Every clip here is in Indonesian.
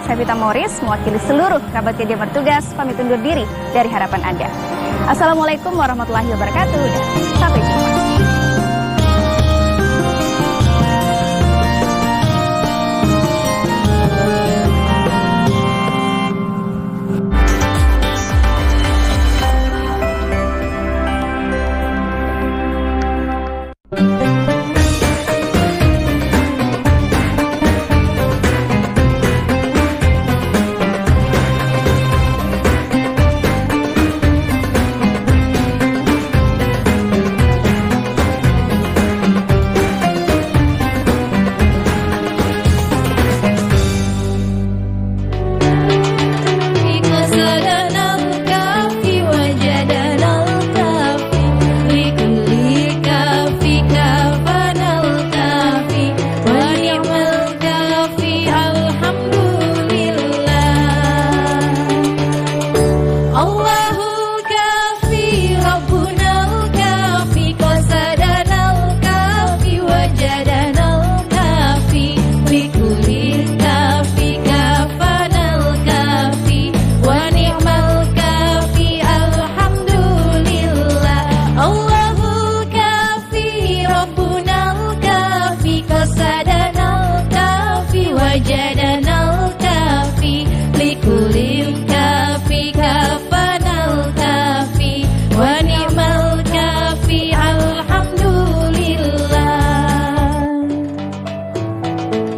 saya Vita Morris, mewakili seluruh kerabat kerja bertugas, pamit undur diri dari harapan Anda. Assalamualaikum warahmatullahi wabarakatuh, dan sampai jumpa.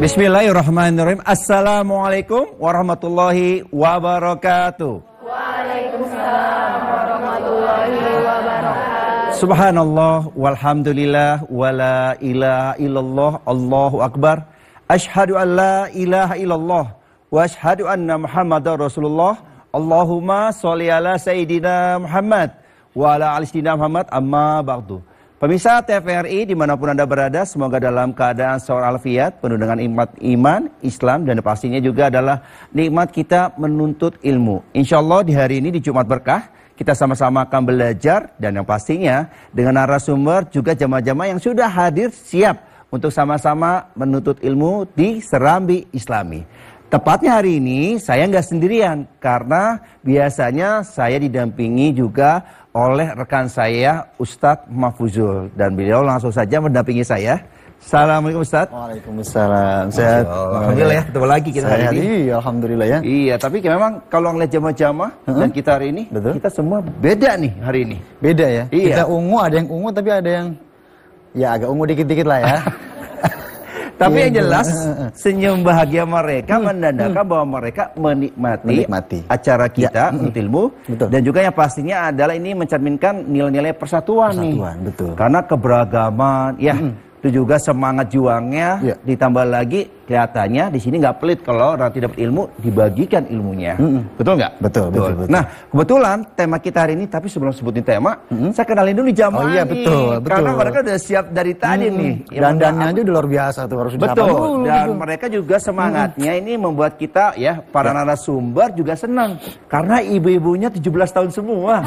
Bismillahirrahmanirrahim. Assalamualaikum warahmatullahi wabarakatuh. Waalaikumsalam warahmatullahi wabarakatuh. Subhanallah walhamdulillah wala ilaha illallah, Allahu akbar. Asyhadu an la ilaha illallah wa asyhadu anna Muhammadar Rasulullah. Allahumma sholli ala sayyidina Muhammad wa ala ali sayyidina Muhammad, amma ba'du. Pemirsa TVRI dimanapun Anda berada, semoga dalam keadaan seorang alfiat, penuh dengan nikmat iman, Islam, dan pastinya juga adalah nikmat kita menuntut ilmu. Insya Allah di hari ini di Jumat Berkah, kita sama-sama akan belajar, dan yang pastinya dengan narasumber juga jamaah-jamaah yang sudah hadir siap untuk sama-sama menuntut ilmu di Serambi Islami. Tepatnya hari ini saya nggak sendirian, karena biasanya saya didampingi juga oleh rekan saya Ustadz Mahfuzul, dan beliau langsung saja mendampingi saya. Assalamualaikum Ustadz. Waalaikumsalam. Sehat. Alhamdulillah ya, ketemu lagi kita hari ini. Iya, alhamdulillah ya. Iya, tapi memang kalau ngeliat jamaah-jamaah dan kita hari ini, betul, kita semua beda nih hari ini. Beda ya. Iya. Kita ungu, ada yang ungu tapi ada yang ya agak ungu dikit-dikit lah ya. Tapi yang jelas senyum bahagia mereka menandakan bahwa mereka menikmati acara kita untuk ilmu. Betul. Dan juga yang pastinya adalah ini mencerminkan nilai-nilai persatuan nih. Betul. Karena keberagaman, ya itu juga semangat juangnya, ditambah lagi kelihatannya di sini nggak pelit kalau nanti dapat ilmu dibagikan ilmunya. Betul nggak? Betul. Nah, kebetulan tema kita hari ini, tapi sebelum sebutin tema, saya kenalin dulu jamaah. Oh iya, betul. Karena mereka udah siap dari tadi nih. Dandannya aja udah luar biasa tuh, harus disapa dulu. Betul. Dan mereka juga semangatnya ini membuat kita ya para narasumber juga senang, karena ibu-ibunya 17 tahun semua.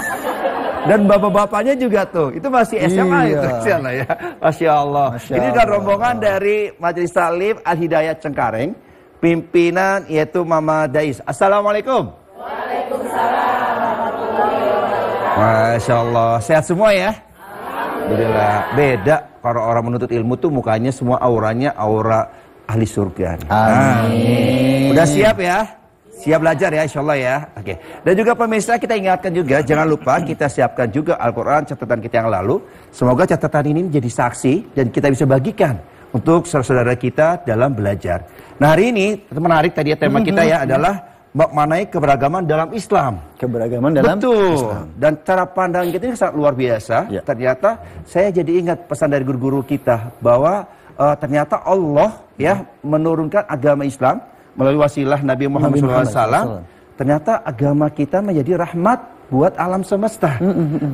Dan bapak-bapaknya juga tuh, itu masih SMA itu, ya. Masya Allah. Ini kan rombongan dari Majelis Taklim Al-Hidayat Cengkareng, pimpinan yaitu Mama Dais. Assalamualaikum. Waalaikumsalam warahmatullahi wabarakatuh. Masya Allah, sehat semua ya? Alhamdulillah. Beda kalau orang menuntut ilmu tuh mukanya semua auranya aura ahli surga. Amin. Udah siap ya? Siap belajar ya, insya Allah ya. Oke. Dan juga pemirsa, kita ingatkan juga, jangan lupa kita siapkan juga Al-Quran catatan kita yang lalu. Semoga catatan ini menjadi saksi dan kita bisa bagikan untuk saudara-saudara kita dalam belajar. Nah hari ini menarik tadi ya, tema kita ya adalah mengenai keberagaman dalam Islam. Keberagaman dalam Islam. Dan cara pandang kita ini sangat luar biasa. Ternyata saya jadi ingat pesan dari guru-guru kita bahwa ternyata Allah ya menurunkan agama Islam melalui wasilah Nabi Muhammad SAW. Ternyata agama kita menjadi rahmat buat alam semesta.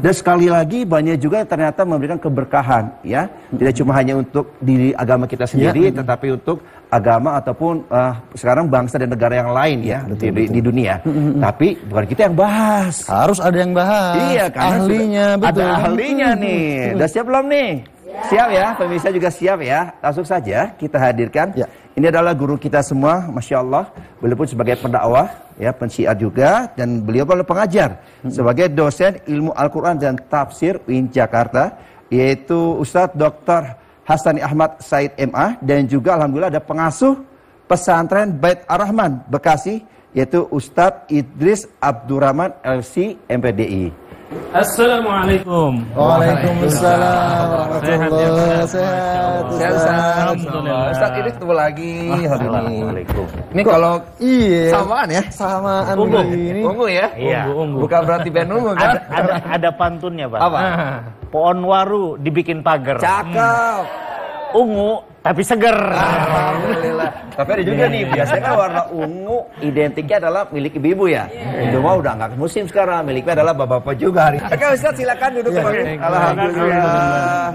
Dan sekali lagi banyak juga yang ternyata memberikan keberkahan ya. Tidak cuma hanya untuk diri agama kita sendiri, tetapi untuk agama ataupun sekarang bangsa dan negara yang lain ya, di dunia. Tapi bukan kita yang bahas. Harus ada yang bahas. Iya, karena ahlinya, ada ahlinya nih. Udah siap belum nih? Siap ya, pemirsa juga siap ya. Langsung saja kita hadirkan. Ya. Ini adalah guru kita semua, Masya Allah. Beliau pun sebagai pendakwah, ya, pensiar juga. Dan beliau adalah pengajar. Sebagai dosen ilmu Al-Quran dan Tafsir UIN Jakarta. Yaitu Ustadz Dr. Hasani Ahmad Said MA. Dan juga Alhamdulillah ada pengasuh pesantren Bait Ar-Rahman Bekasi. Yaitu Ustadz Idris Abdurrahman LC MPDI. Assalamualaikum. Waalaikumsalam warahmatullahi Sehat, Alhamdulillah. Ustadz ini ketemu lagi hari ini. Ini kalau Iya. samaan ya? Samaan Ungu. begini. Ungu ya? Iya. Bukan berarti band ungu kan? Ada pantunnya, Pak. Apa? Pohon waru dibikin pagar. Cakep. Ungu tapi seger. Alhamdulillah. Tapi ada juga nih, biasanya kan warna ungu identiknya adalah milik ibu-ibu ya. Itu mah udah nggak musim sekarang, miliknya adalah bapak-bapak juga hari. Oke Ustadz silakan duduk kembali. Alhamdulillah.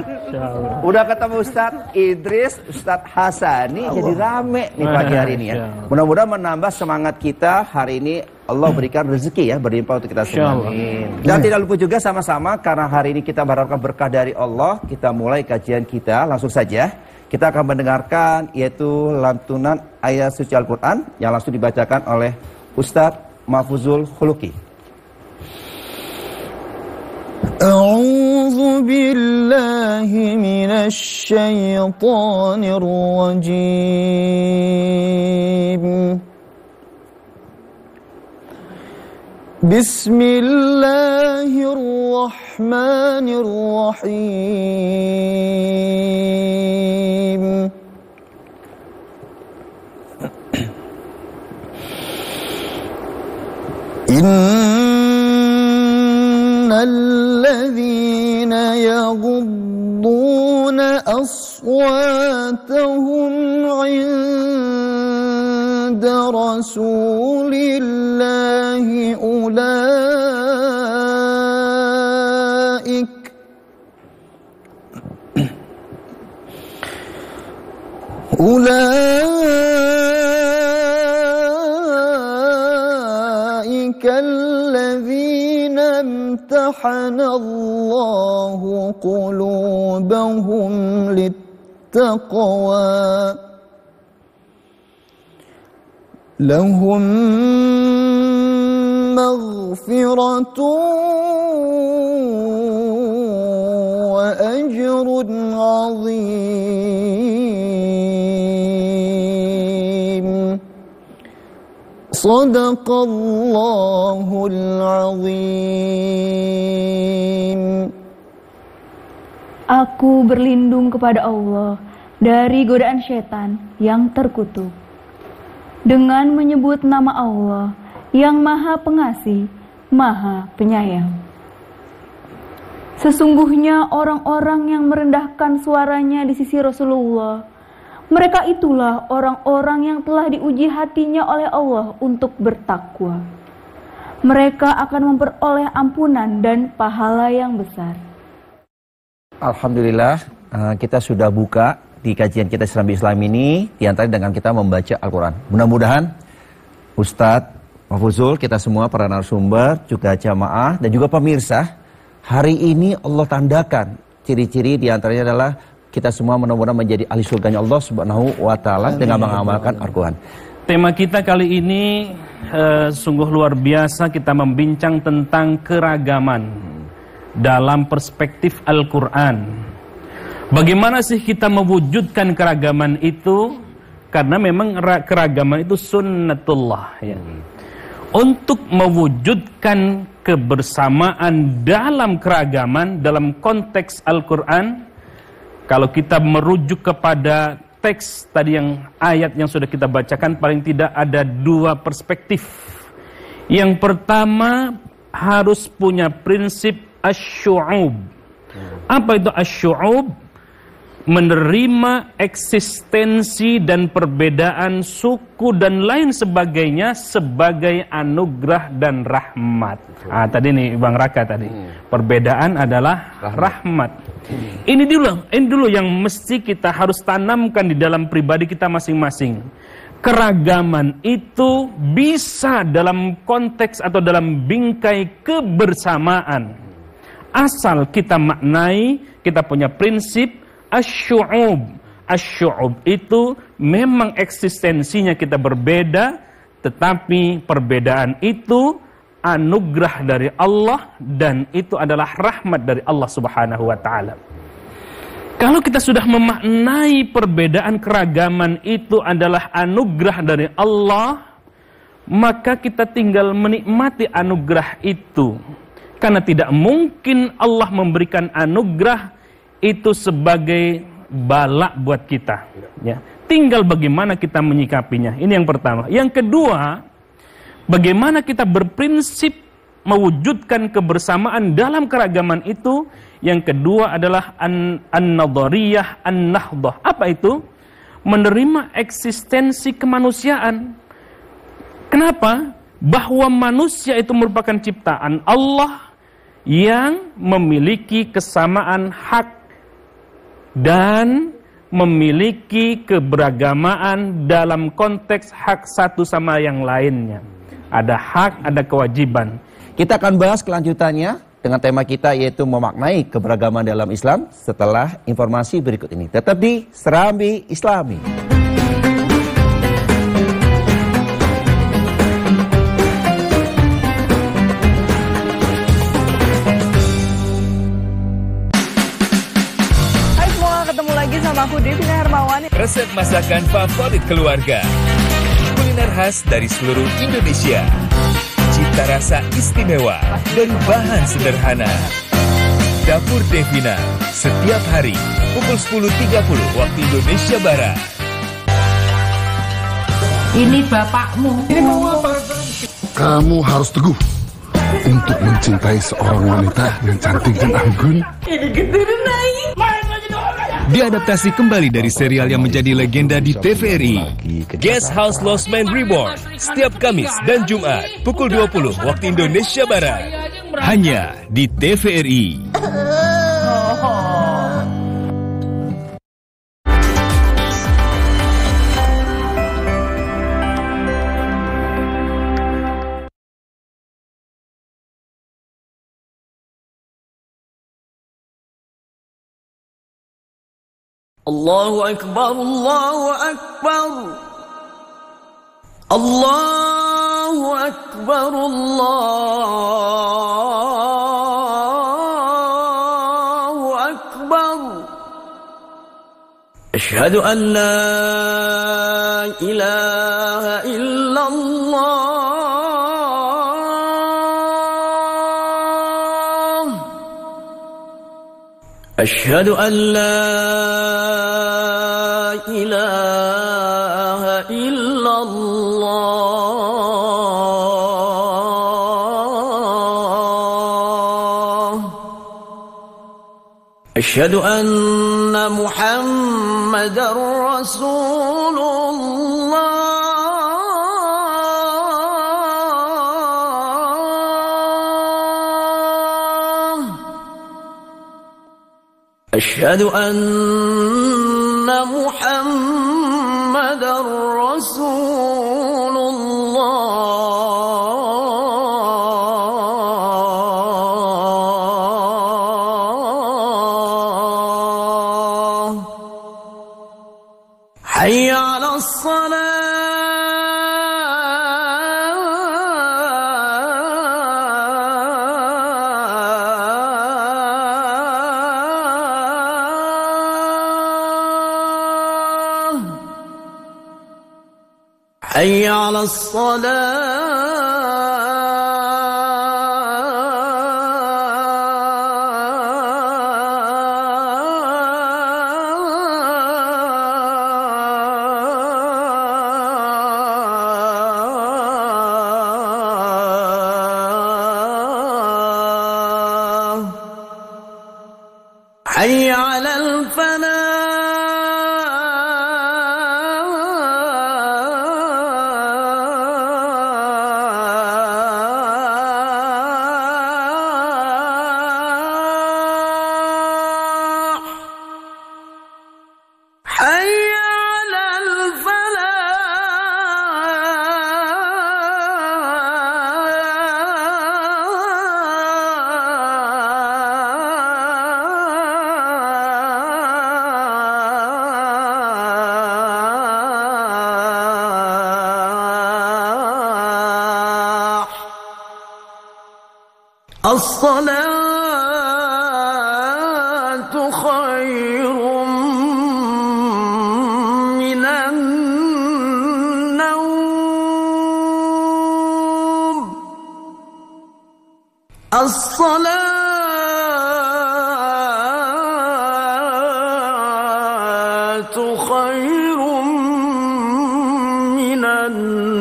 Udah ketemu Ustadz Idris, Ustadz Hasani, jadi rame nih pagi hari ini ya. Mudah-mudahan menambah semangat kita hari ini. Allah berikan rezeki ya, berlimpah untuk kita semua. Dan tidak lupa juga sama-sama karena hari ini kita mengharapkan berkah dari Allah, kita mulai kajian kita langsung saja. Kita akan mendengarkan yaitu lantunan ayat suci Al-Quran yang langsung dibacakan oleh Ustadz Mahfuzul Khuluki. A'udzu billahi minasy syaithanir rajim. Bismillahirrahmanirrahim. Innal ladzina yaghudduna aswatahum 'inda rasulillahi ulaika alladzina imtahana Allahu qulubahum littaqwa lahum maghfiratun wa ajrun 'azim. Shadaqallahul 'azim. Aku berlindung kepada Allah dari godaan setan yang terkutuk. Dengan menyebut nama Allah yang Maha Pengasih, Maha Penyayang. Sesungguhnya orang-orang yang merendahkan suaranya di sisi Rasulullah, mereka itulah orang-orang yang telah diuji hatinya oleh Allah untuk bertakwa. Mereka akan memperoleh ampunan dan pahala yang besar. Alhamdulillah, kita sudah buka di kajian kita Islam ini, diantara dengan kita membaca Al-Quran. Mudah-mudahan Ustadz Mahfuzul, kita semua para narasumber, juga jamaah dan juga pemirsa, hari ini Allah tandakan ciri-ciri diantaranya adalah kita semua mudah-mudahan menjadi ahli surganya Allah Subhanahu wa Ta'ala dengan mengamalkan Al-Quran. Tema kita kali ini sungguh luar biasa, kita membincang tentang keragaman dalam perspektif Al-Quran. Bagaimana sih kita mewujudkan keragaman itu? Karena memang keragaman itu sunnatullah ya. Untuk mewujudkan kebersamaan dalam keragaman dalam konteks Al-Quran, kalau kita merujuk kepada teks tadi yang ayat yang sudah kita bacakan, paling tidak ada dua perspektif. Yang pertama harus punya prinsip asy-syu'ub. Apa itu asy-syu'ub? Menerima eksistensi dan perbedaan suku dan lain sebagainya sebagai anugerah dan rahmat. Tadi nih Bang Raka tadi. Perbedaan adalah rahmat. Ini dulu yang mesti kita harus tanamkan di dalam pribadi kita masing-masing. Keragaman itu bisa dalam konteks atau dalam bingkai kebersamaan. Asal kita maknai, kita punya prinsip Asy-syu'ub. Asy-syu'ub itu memang eksistensinya kita berbeda, tetapi perbedaan itu anugerah dari Allah dan itu adalah rahmat dari Allah Subhanahu wa taala. Kalau kita sudah memaknai perbedaan keragaman itu adalah anugerah dari Allah, maka kita tinggal menikmati anugerah itu. Karena tidak mungkin Allah memberikan anugerah itu sebagai bala buat kita, ya. Tinggal bagaimana kita menyikapinya. Ini yang pertama. Yang kedua, bagaimana kita berprinsip mewujudkan kebersamaan dalam keragaman itu. Yang kedua adalah an-nadhariyah an-nahdhah. Apa itu? Menerima eksistensi kemanusiaan. Kenapa? Bahwa manusia itu merupakan ciptaan Allah yang memiliki kesamaan hak dan memiliki keberagamaan dalam konteks hak satu sama yang lainnya. Ada hak, ada kewajiban. Kita akan bahas kelanjutannya dengan tema kita yaitu memaknai keberagaman dalam Islam setelah informasi berikut ini. Tetap di Serambi Islami. Aku Devina Hermawan. Resep masakan favorit keluarga. Kuliner khas dari seluruh Indonesia. Cita rasa istimewa dari bahan sederhana. Dapur Devina setiap hari pukul 10.30 waktu Indonesia Barat. Ini bapakmu. Ini mau apa? Kamu harus teguh untuk mencintai seorang wanita yang cantik dan anggun. Ini gede naik. Diadaptasi kembali dari serial yang menjadi legenda di TVRI. Guest House Lost Man Reborn setiap Kamis dan Jumat pukul 20 waktu Indonesia Barat. Hanya di TVRI. Allahu Akbar, Allahu Akbar, Allahu Akbar, Allahu Akbar. Asyhadu an la ilaha illallah. Asyhadu an la ilaha illallah. Asyhadu anna Muhammadar Rasulullah. Asyhadu anna Muhammadar Rasulullah. Hayya 'alas salah. حي على الصلاة حي على الفلاح الصلاة خير من النوم الصلاة خير من النوم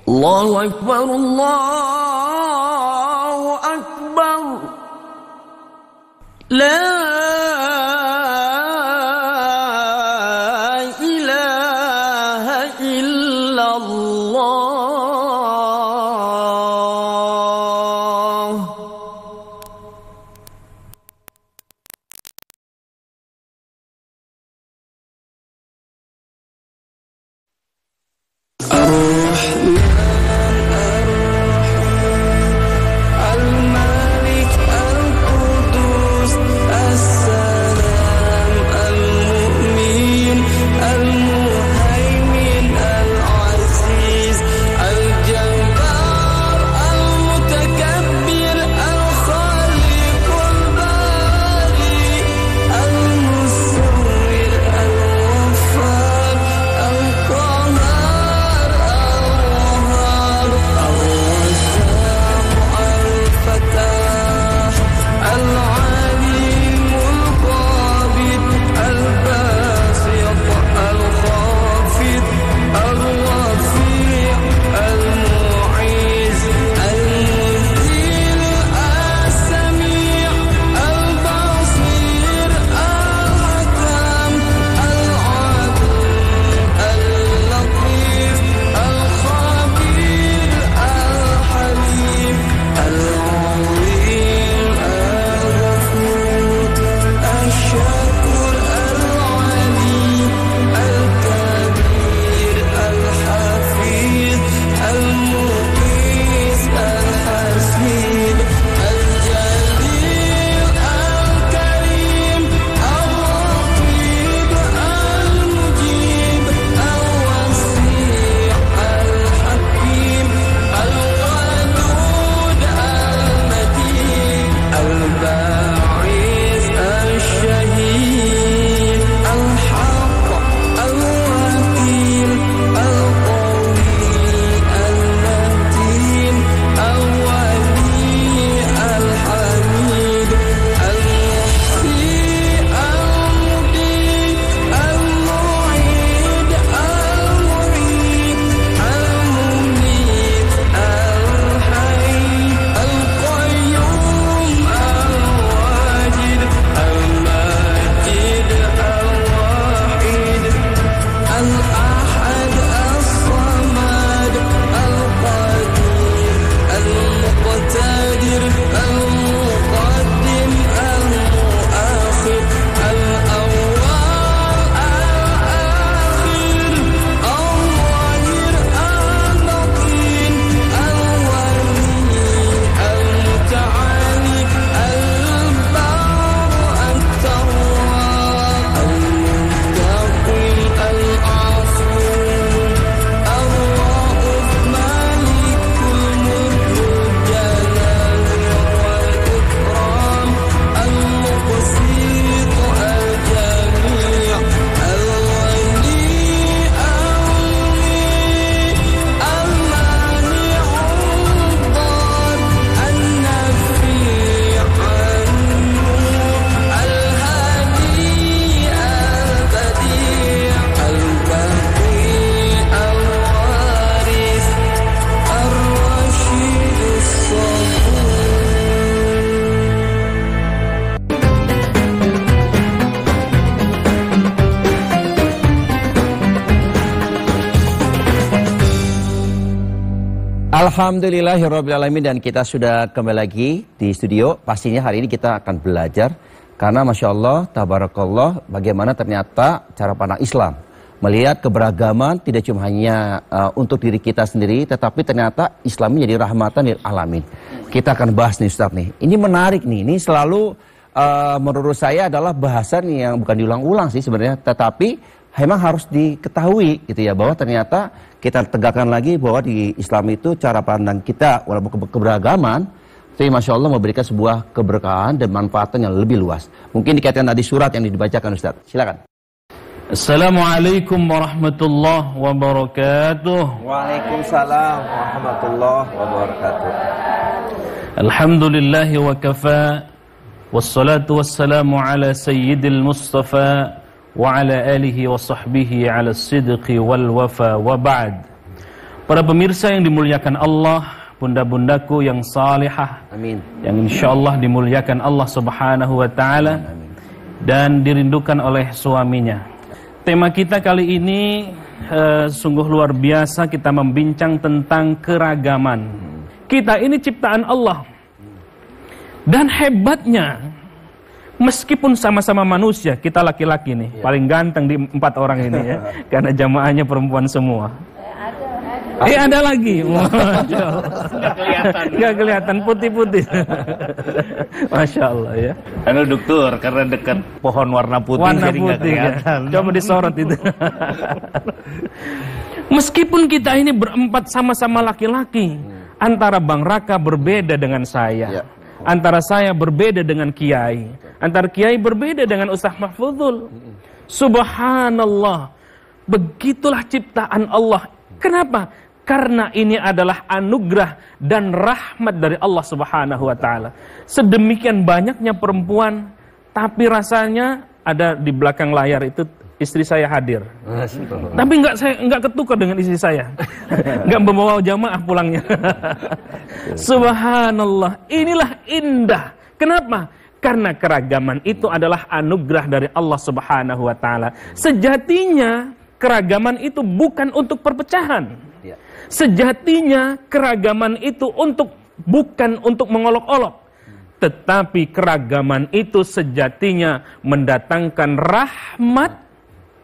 الله أكبر الله أكبر لا إله إلا الله الملك القدوس السلام المؤمن المهيمن العزيز الجبار المتكبر الخالق الباري المصور الغفار القهار الوهاب الرزاق الفتاح العليم القابض الباسط الخافض الرفيع المعز المذل السميع البصير الحكم العدل اللطيف الخبير الحليم العظيم الغفور الشكور العليم الكبير الحفيظ المقيس الحسيب الجليل الكريم الرقيب المجيب الوسيع الحكيم الودود المجيد الباعث الشهيد الحق الوكيل القوي المتين الولي الحميد المحيي المبيد المعيد المعيد المميت الحي القيوم الواجد الماجد الواحد الأحد الصمد القدير المقتدر المقدم المؤخر الأول الآخر الظاهر الباطن الولي المتعالي البار التواب المنتقم العفو الرؤوف مالك الملك الجلال والإكرام المقسط الجميع الولي المانع الضار النفيع النور الهادي البديع الباقي الوارث الرشيد الصبور Alhamdulillahirrabbilalamin, dan kita sudah kembali lagi di studio. Pastinya hari ini kita akan belajar karena Masya Allah, Tabarakallah, bagaimana ternyata cara pandang Islam melihat keberagaman tidak cuma hanya untuk diri kita sendiri, tetapi ternyata Islam menjadi rahmatan lil alamin. Kita akan bahas nih Ustaz nih. Ini menarik nih, ini selalu menurut saya adalah bahasan yang bukan diulang-ulang sih sebenarnya, tetapi memang harus diketahui gitu ya, bahwa ternyata kita tegakkan lagi bahwa di Islam itu cara pandang kita walaupun keberagaman, tapi Masya Allah memberikan sebuah keberkahan dan manfaatan yang lebih luas. Mungkin dikaitkan tadi surat yang dibacakan Ustaz. Silakan. Assalamualaikum warahmatullahi wabarakatuh. Waalaikumsalam warahmatullahi wabarakatuh. Alhamdulillahi wa kafa, wassalatu wassalamu ala sayyidil mustafa wa ala alihi wa sahbihi ala sidqi wal wafa wa ba'd. Para pemirsa yang dimuliakan Allah, bunda-bundaku yang salihah, amin, yang insyaallah dimuliakan Allah subhanahu wa ta'ala dan dirindukan oleh suaminya. Tema kita kali ini sungguh luar biasa, kita membincang tentang keragaman. Kita ini ciptaan Allah. Dan hebatnya, meskipun sama-sama manusia, kita laki-laki nih, paling ganteng di 4 orang ini ya, karena jamaahnya perempuan semua. Ada lagi. Nggak kelihatan putih-putih. Masya Allah ya. Anu dokter, karena dekat pohon warna putih jadi nggak kelihatan. Ya. Coba disorot itu. Meskipun kita ini berempat sama-sama laki-laki, antara Bang Raka berbeda dengan saya. Antara saya berbeda dengan Kiai. Antara Kiai berbeda dengan Ustaz Mahfudul. Subhanallah. Begitulah ciptaan Allah. Kenapa? Karena ini adalah anugerah dan rahmat dari Allah Subhanahu wa ta'ala. Sedemikian banyaknya perempuan, tapi rasanya ada di belakang layar itu istri saya hadir. Tapi enggak ketukar dengan istri saya. Enggak membawa jamaah pulangnya. Subhanallah, inilah indah. Kenapa? Karena keragaman itu adalah anugerah dari Allah Subhanahu wa ta'ala. Sejatinya keragaman itu bukan untuk perpecahan. Sejatinya keragaman itu bukan untuk mengolok-olok. Tetapi keragaman itu sejatinya mendatangkan rahmat,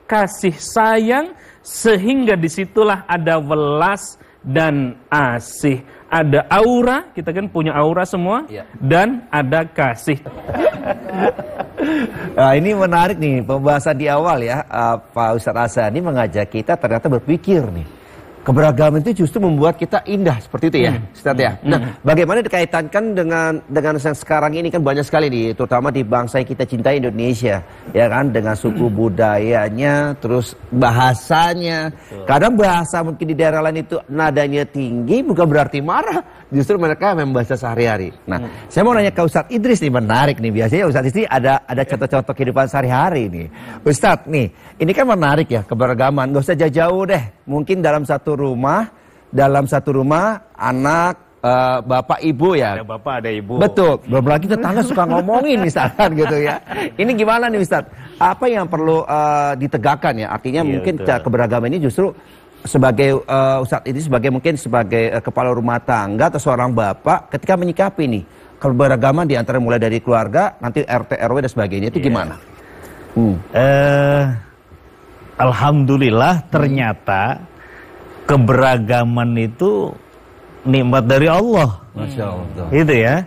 kasih sayang, sehingga disitulah ada welas dan asih. Ada aura, kita kan punya aura semua, dan ada kasih. Nah, ini menarik nih pembahasan di awal ya, Pak Ustadz Asani mengajak kita ternyata berpikir nih. Keberagaman itu justru membuat kita indah seperti itu ya, Ustaz ya. Nah, bagaimana dikaitankan dengan yang sekarang ini kan banyak sekali terutama di bangsa yang kita cintai Indonesia, ya kan, dengan suku budayanya, terus bahasanya. Kadang bahasa mungkin di daerah lain itu nadanya tinggi bukan berarti marah, justru mereka membaca sehari-hari. Nah, saya mau nanya ke Ustadz Idris nih, menarik nih, biasanya Ustadz Idris ada contoh-contoh kehidupan sehari-hari nih. Ustadz nih, ini kan menarik ya keberagaman, nggak usah jauh-jauh deh. Mungkin dalam satu rumah anak, bapak ibu ya. Ada bapak, ada ibu. Betul. Belum lagi tetangga suka ngomongin misalkan gitu ya. Ini gimana nih Ustadz? Apa yang perlu ditegakkan ya? Artinya mungkin keberagaman ini justru sebagai Ustadz ini sebagai kepala rumah tangga atau seorang bapak ketika menyikapi nih keberagaman di antara mulai dari keluarga, nanti RT RW dan sebagainya itu gimana? Alhamdulillah ternyata keberagaman itu nikmat dari Allah. Masya Allah. Itu ya.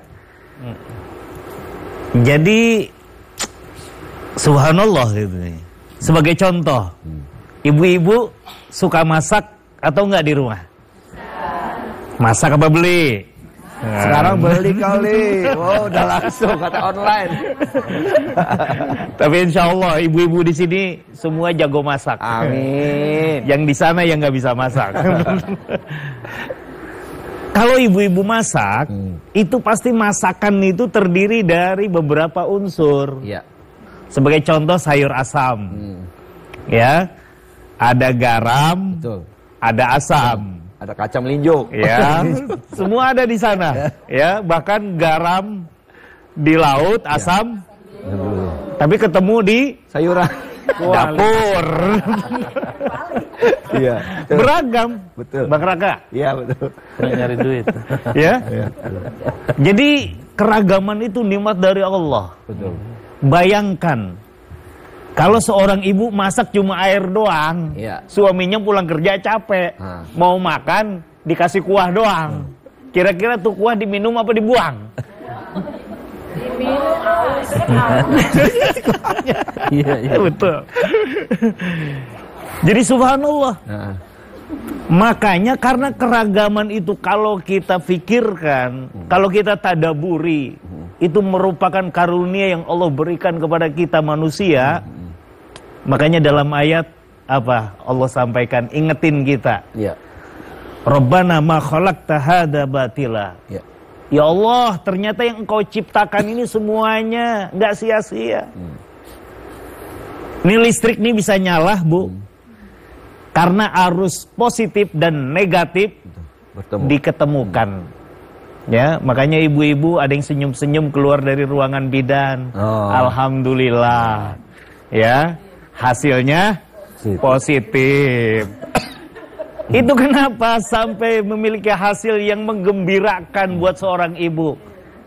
Jadi subhanallah gitu. Sebagai contoh, ibu-ibu suka masak atau enggak di rumah? Masak apa beli? Sekarang beli kali. Wow, udah langsung kata online. Tapi insya Allah ibu-ibu di sini semua jago masak. Amin. Yang di sana yang nggak bisa masak. Kalau ibu-ibu masak, itu pasti masakan itu terdiri dari beberapa unsur. Ya. Sebagai contoh sayur asam, ya, ada garam, betul, ada asam. Ada kacang melinjo, ya, semua ada di sana, ya, bahkan garam di laut, asam, tapi ketemu di sayuran, dapur, iya, beragam, betul, Bang Raka, iya betul, nyari duit, ya, jadi keragaman itu nikmat dari Allah, betul. Bayangkan. Kalau seorang ibu masak cuma air doang, suaminya pulang kerja capek, mau makan dikasih kuah doang. Kira-kira tuh kuah diminum apa dibuang? Iya, betul. Jadi subhanallah. Makanya karena keragaman itu kalau kita pikirkan, kalau kita tadaburi, itu merupakan karunia yang Allah berikan kepada kita manusia. Makanya dalam ayat apa Allah sampaikan, ingetin kita. Ya. Rabbana ma khalaqta hadza batila. Ya Allah, ternyata yang Engkau ciptakan ini semuanya nggak sia-sia. Ini listrik nih bisa nyala, Bu. Karena arus positif dan negatif diketemukan. Ya, makanya ibu-ibu ada yang senyum-senyum keluar dari ruangan bidan. Alhamdulillah. Ya, hasilnya positif. Itu kenapa sampai memiliki hasil yang menggembirakan buat seorang ibu?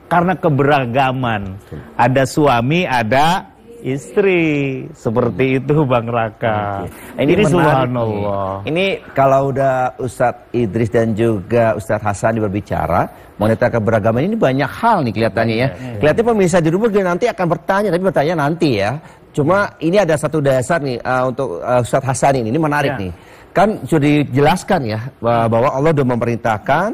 Karena keberagaman. Ada suami, ada istri. Seperti itu Bang Raka. Ini subhanallah. Ini kalau udah Ustadz Idris dan juga Ustadz Hasan berbicara mengenai keberagaman, ini banyak hal nih kelihatannya ya. Kelihatannya pemirsa di rumah nanti akan bertanya, tapi bertanya nanti ya. Cuma ini ada satu dasar nih untuk Ustadz Hasan ini menarik nih. Kan sudah dijelaskan ya bahwa Allah sudah memerintahkan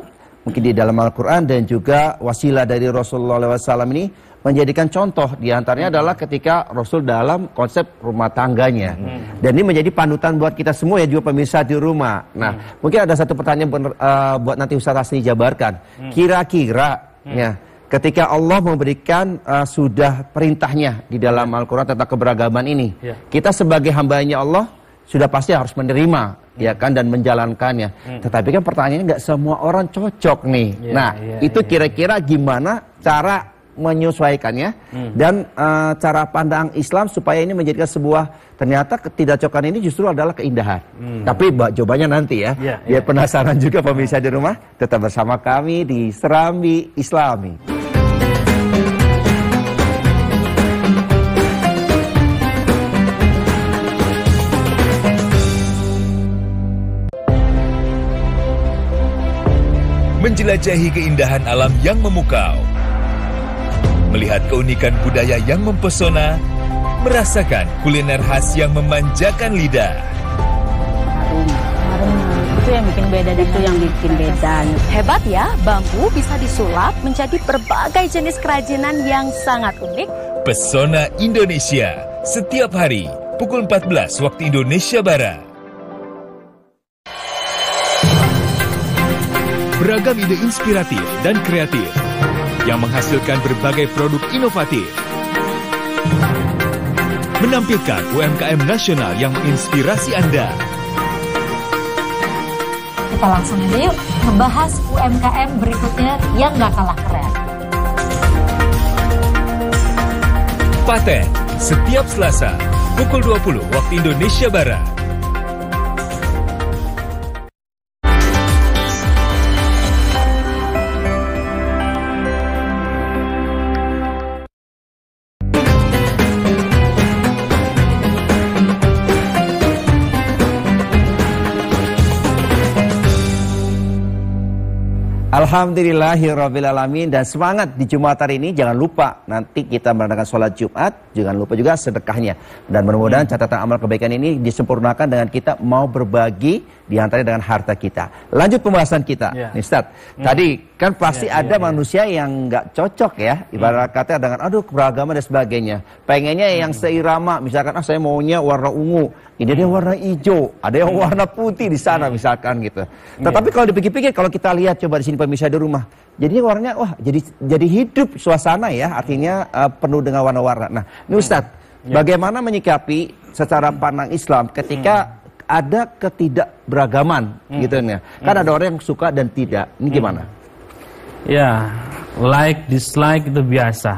mungkin di dalam Al-Quran dan juga wasilah dari Rasulullah SAW ini menjadikan contoh. Diantaranya adalah ketika Rasul dalam konsep rumah tangganya. Dan ini menjadi panutan buat kita semua ya, juga pemirsa di rumah. Nah, mungkin ada satu pertanyaan buat nanti Ustaz Hasni jabarkan. Kira-kira ya, ketika Allah memberikan sudah perintahnya di dalam Al-Quran tentang keberagaman ini, kita sebagai hambanya Allah sudah pasti harus menerima, ya kan, dan menjalankannya. Tetapi kan pertanyaannya nggak semua orang cocok nih. Itu kira-kira gimana cara menyesuaikannya dan cara pandang Islam supaya ini menjadikan sebuah, ternyata ketidakcocokan ini justru adalah keindahan. Tapi jawabannya nanti ya. Biar penasaran juga pemirsa di rumah, tetap bersama kami di Serambi Islami. Menjelajahi keindahan alam yang memukau, melihat keunikan budaya yang mempesona, merasakan kuliner khas yang memanjakan lidah. Itu yang bikin beda, itu yang bikin beda. Hebat ya, bambu bisa disulap menjadi berbagai jenis kerajinan yang sangat unik. Pesona Indonesia, setiap hari pukul 14 waktu Indonesia Barat. Beragam ide inspiratif dan kreatif yang menghasilkan berbagai produk inovatif. Menampilkan UMKM nasional yang menginspirasi Anda. Kita langsung aja yuk membahas UMKM berikutnya yang gak kalah keren. Paten, setiap Selasa, pukul 20 waktu Indonesia Barat. Alhamdulillahirrabbilalamin. Dan semangat di Jumat hari ini, jangan lupa nanti kita mengadakan sholat Jumat, jangan lupa juga sedekahnya. Dan mudah-mudahan catatan amal kebaikan ini disempurnakan dengan kita mau berbagi diantaranya dengan harta kita. Lanjut pembahasan kita, nih Ustaz. Tadi kan pasti ada manusia yang nggak cocok ya, ibarat kata dengan aduh keberagaman dan sebagainya. Pengennya yang seirama, misalkan saya maunya warna ungu, ini dia warna hijau, ada yang warna putih di sana misalkan gitu. Tetapi kalau dipikir-pikir, kalau kita lihat coba di sini pemirsa di rumah, jadinya warnanya wah jadi hidup suasana ya, artinya penuh dengan warna-warna. Nah, ini Ustaz, bagaimana menyikapi secara pandang Islam ketika ada ketidakberagaman gitu ya. Kan ada orang yang suka dan tidak. Ini gimana? Ya, like dislike itu biasa.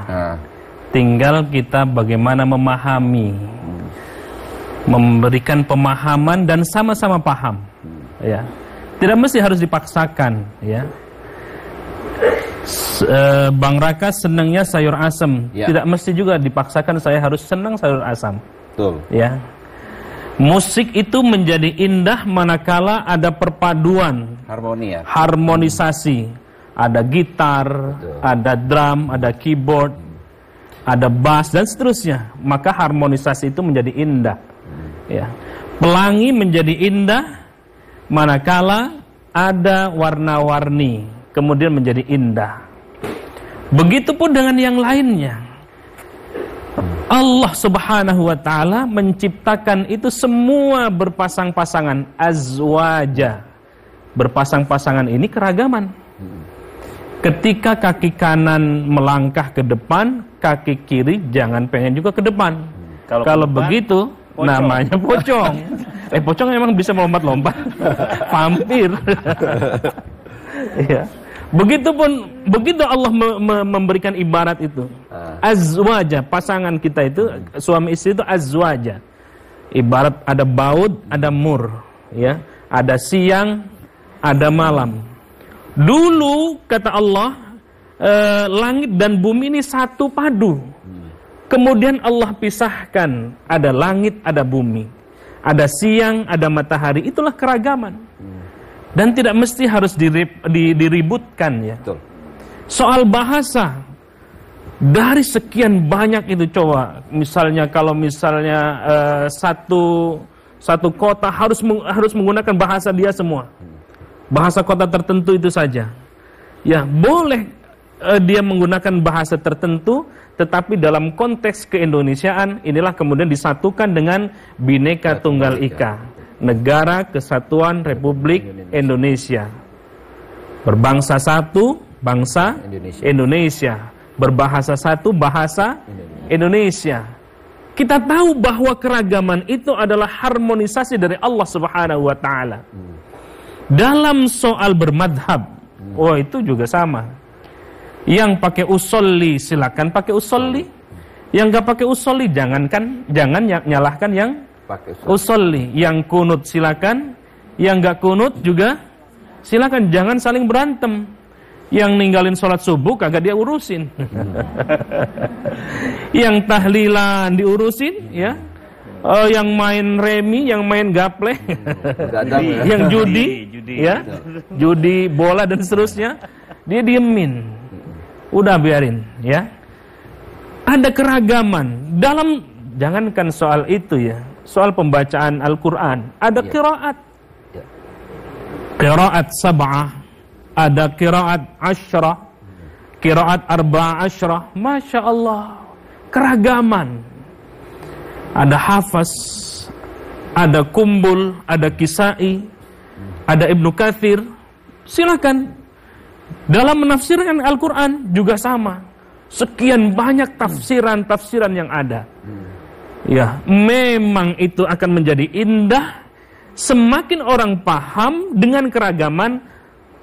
Tinggal kita bagaimana memahami, memberikan pemahaman dan sama-sama paham. Ya, tidak mesti harus dipaksakan. Ya, Bang Raka senangnya sayur asam, tidak mesti juga dipaksakan saya harus senang sayur asam. Betul. Ya, musik itu menjadi indah manakala ada perpaduan, harmoni ya, harmonisasi. Ada gitar, ada drum, ada keyboard. ada bass dan seterusnya, maka harmonisasi itu menjadi indah. Ya. Pelangi menjadi indah manakala ada warna-warni, kemudian menjadi indah. Begitupun dengan yang lainnya. Allah Subhanahu wa taala menciptakan itu semua berpasang-pasangan, azwaja. Berpasang-pasangan ini keragaman. Ketika kaki kanan melangkah ke depan, kaki kiri jangan pengen juga ke depan. Kalau begitu pocong. Namanya pocong. Pocong memang bisa melompat-lompat. Vampir. Ya. Begitu Allah memberikan ibarat itu. Azwaja, pasangan kita itu, suami istri itu azwaja. Ibarat ada baud, ada mur, ya. Ada siang, ada malam. Dulu kata Allah, langit dan bumi ini satu padu. Kemudian Allah pisahkan, ada langit, ada bumi. Ada siang, ada matahari, itulah keragaman. Dan tidak mesti harus diributkan, ya. Betul. Soal bahasa, dari sekian banyak itu, coba misalnya kalau satu kota harus menggunakan bahasa dia semua, bahasa kota tertentu itu saja. Ya boleh dia menggunakan bahasa tertentu, tetapi dalam konteks keindonesiaan inilah kemudian disatukan dengan Bhinneka Tunggal Ika. Negara Kesatuan Republik Indonesia. Berbangsa satu, bangsa Indonesia. Berbahasa satu, bahasa Indonesia. Kita tahu bahwa keragaman itu adalah harmonisasi dari Allah Subhanahu wa taala. Dalam soal bermadhab, itu juga sama. Yang pakai usolli silakan pakai usolli. Yang enggak pakai usolli jangan nyalahkan yang usolli. Yang kunut silakan, yang enggak kunut juga silakan, jangan saling berantem. Yang ninggalin sholat subuh kagak dia urusin. Yang tahlilan diurusin, ya. Yang main remi, yang main gaple, yang judi, ya, judi bola dan seterusnya, dia diemin, udah biarin, ya. Ada keragaman dalam, jangankan soal itu, ya. Soal pembacaan Al-Quran, ada qiraat. Qiraat sab'ah, ada qiraat asyrah, qiraat arba'ah asyrah. Masya Allah, keragaman. Ada Hafaz, ada Kumbul, ada Kisai, ada Ibnu Katsir. Silakan. Dalam menafsirkan Al-Quran juga sama. Sekian banyak tafsiran-tafsiran yang ada. Ya, memang itu akan menjadi indah semakin orang paham dengan keragaman.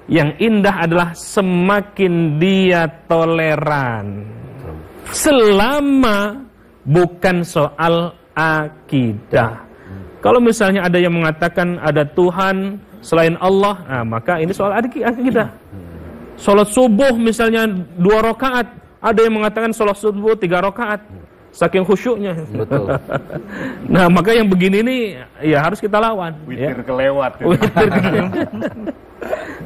Yang indah adalah semakin dia toleran. Selama bukan soal akidah. Kalau misalnya ada yang mengatakan ada Tuhan selain Allah, maka ini soal akidah. Salat subuh misalnya 2 rakaat, ada yang mengatakan salat subuh 3 rakaat. Saking khusyuknya. Betul. Nah, maka yang begini ini ya harus kita lawan. Witir kelewat.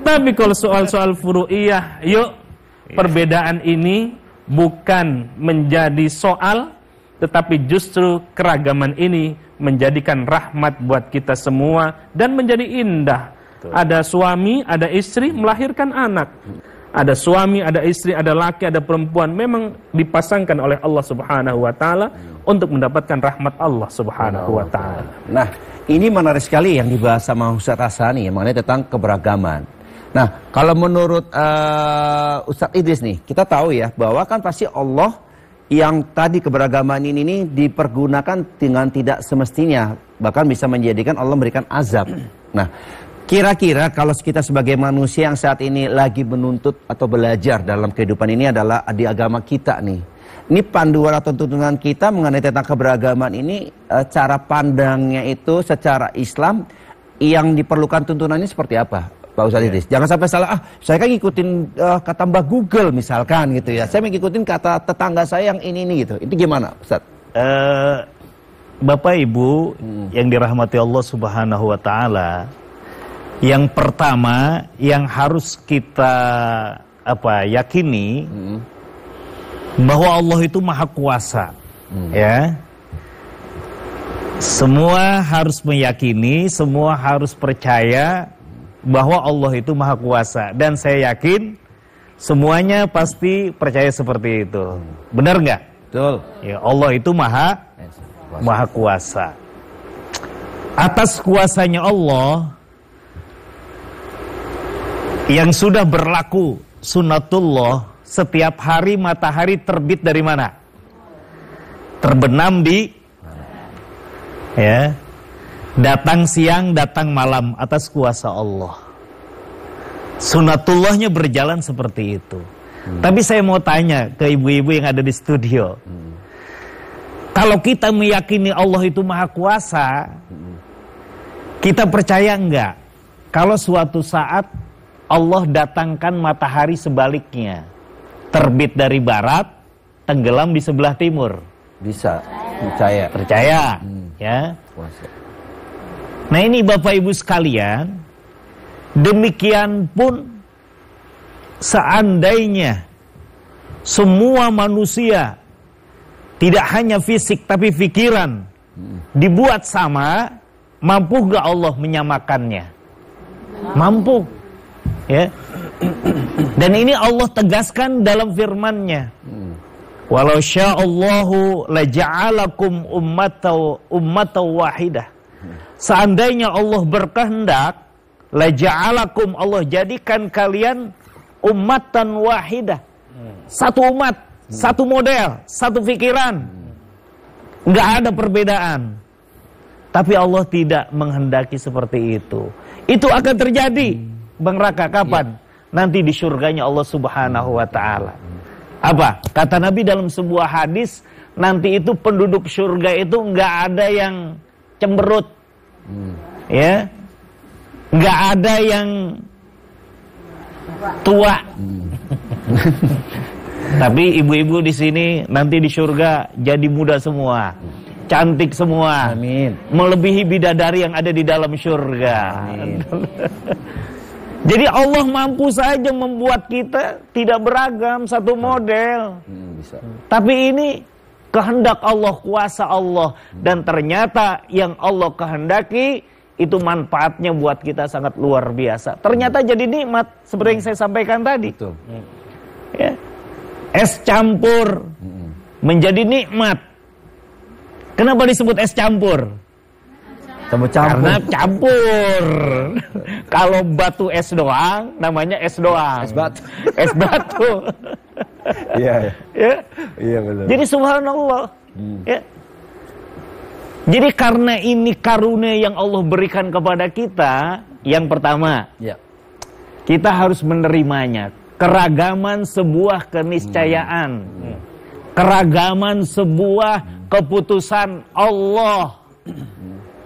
Tapi kalau soal-soal furu'iyah, yuk, perbedaan ini bukan menjadi soal, tetapi justru keragaman ini menjadikan rahmat buat kita semua dan menjadi indah. Betul. Ada suami, ada istri melahirkan anak. Ada suami, ada istri, ada laki, ada perempuan. Memang dipasangkan oleh Allah Subhanahu wa taala untuk mendapatkan rahmat Allah Subhanahu wa taala. Nah, ini menarik sekali yang dibahas sama Ustaz Hassani mengenai tentang keberagaman. Nah, kalau menurut Ustaz Idris nih, kita tahu ya bahwa kan pasti Allah yang tadi keberagaman ini dipergunakan dengan tidak semestinya, bahkan bisa menjadikan Allah memberikan azab. Nah, kira-kira kalau kita sebagai manusia yang saat ini lagi menuntut atau belajar dalam kehidupan ini adalah di agama kita nih. Ini panduan atau tuntunan kita mengenai tentang keberagaman ini, cara pandangnya itu secara Islam yang diperlukan tuntunannya seperti apa, Pak Ustadz Idris? Jangan sampai salah, saya kan ngikutin kata Mbak Google misalkan gitu ya. Saya mengikutin kata tetangga saya yang ini gitu. Itu gimana, Ustadz? Bapak Ibu yang dirahmati Allah Subhanahu wa taala, yang pertama yang harus kita yakini bahwa Allah itu maha kuasa. Ya. Semua harus meyakini, semua harus percaya bahwa Allah itu maha kuasa. Dan saya yakin semuanya pasti percaya seperti itu. Benar nggak? Betul. Ya, Allah itu maha kuasa. Atas kuasanya Allah yang sudah berlaku sunnatullah, setiap hari matahari terbit dari mana? Terbenam di, ya, datang siang, datang malam, atas kuasa Allah. Sunnatullahnya berjalan seperti itu. Tapi saya mau tanya ke ibu-ibu yang ada di studio, kalau kita meyakini Allah itu maha kuasa, kita percaya enggak kalau suatu saat Allah datangkan matahari sebaliknya, terbit dari barat, tenggelam di sebelah timur? Bisa, percaya. Percaya, ya. Nah ini Bapak Ibu sekalian, demikian pun seandainya semua manusia, tidak hanya fisik tapi pikiran, dibuat sama, mampu gak Allah menyamakannya? Mampu, ya. Dan ini Allah tegaskan dalam firman-Nya. Walau sya'allahu laja'alakum ummatan wahidah. Seandainya Allah berkehendak, laja'alakum, Allah jadikan kalian ummatan wahidah. Satu umat, satu model, satu pikiran. Enggak ada perbedaan. Tapi Allah tidak menghendaki seperti itu. Itu akan terjadi, Bang Raka, kapan? Nanti di surganya Allah Subhanahu wa ta'ala. Apa? Kata Nabi dalam sebuah hadis, nanti itu penduduk surga itu enggak ada yang cemberut. Ya. Enggak ada yang tua. Tapi ibu-ibu di sini nanti di surga jadi muda semua, cantik semua. Amin. Melebihi bidadari yang ada di dalam surga. Amin. Jadi Allah mampu saja membuat kita tidak beragam, satu model. Bisa. Tapi ini kehendak Allah, kuasa Allah. Dan ternyata yang Allah kehendaki itu manfaatnya buat kita sangat luar biasa. Ternyata jadi nikmat, seperti yang saya sampaikan tadi. Betul. Ya. Es campur menjadi nikmat. Kenapa disebut es campur? Karena campur. Kalau batu es doang, namanya es doang. Es batu. Es batu. Iya. Ya. Iya benar. Jadi subhanallah. Ya. Jadi karena ini karunia yang Allah berikan kepada kita, yang pertama, kita harus menerimanya. Keragaman sebuah keniscayaan. Keragaman sebuah keputusan Allah.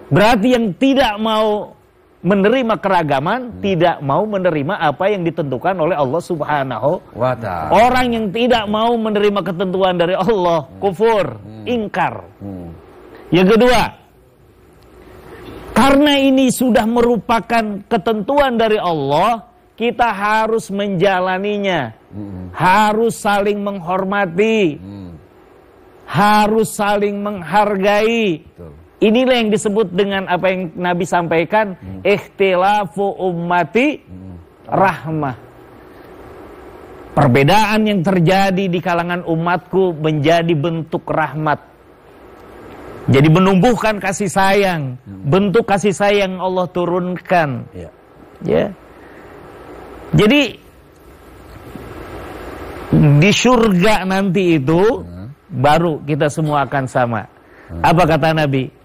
Berarti yang tidak mau menerima keragaman, tidak mau menerima apa yang ditentukan oleh Allah Subhanahu wa ta'ala. Orang yang tidak mau menerima ketentuan dari Allah, kufur, ingkar. Yang kedua, karena ini sudah merupakan ketentuan dari Allah, kita harus menjalaninya. Harus saling menghormati. Harus saling menghargai. Inilah yang disebut dengan apa yang Nabi sampaikan, ikhtilafu ummati rahmah. Perbedaan yang terjadi di kalangan umatku menjadi bentuk rahmat. Jadi menumbuhkan kasih sayang, bentuk kasih sayang Allah turunkan. Ya. Jadi di surga nanti itu baru kita semua akan sama. Apa kata Nabi?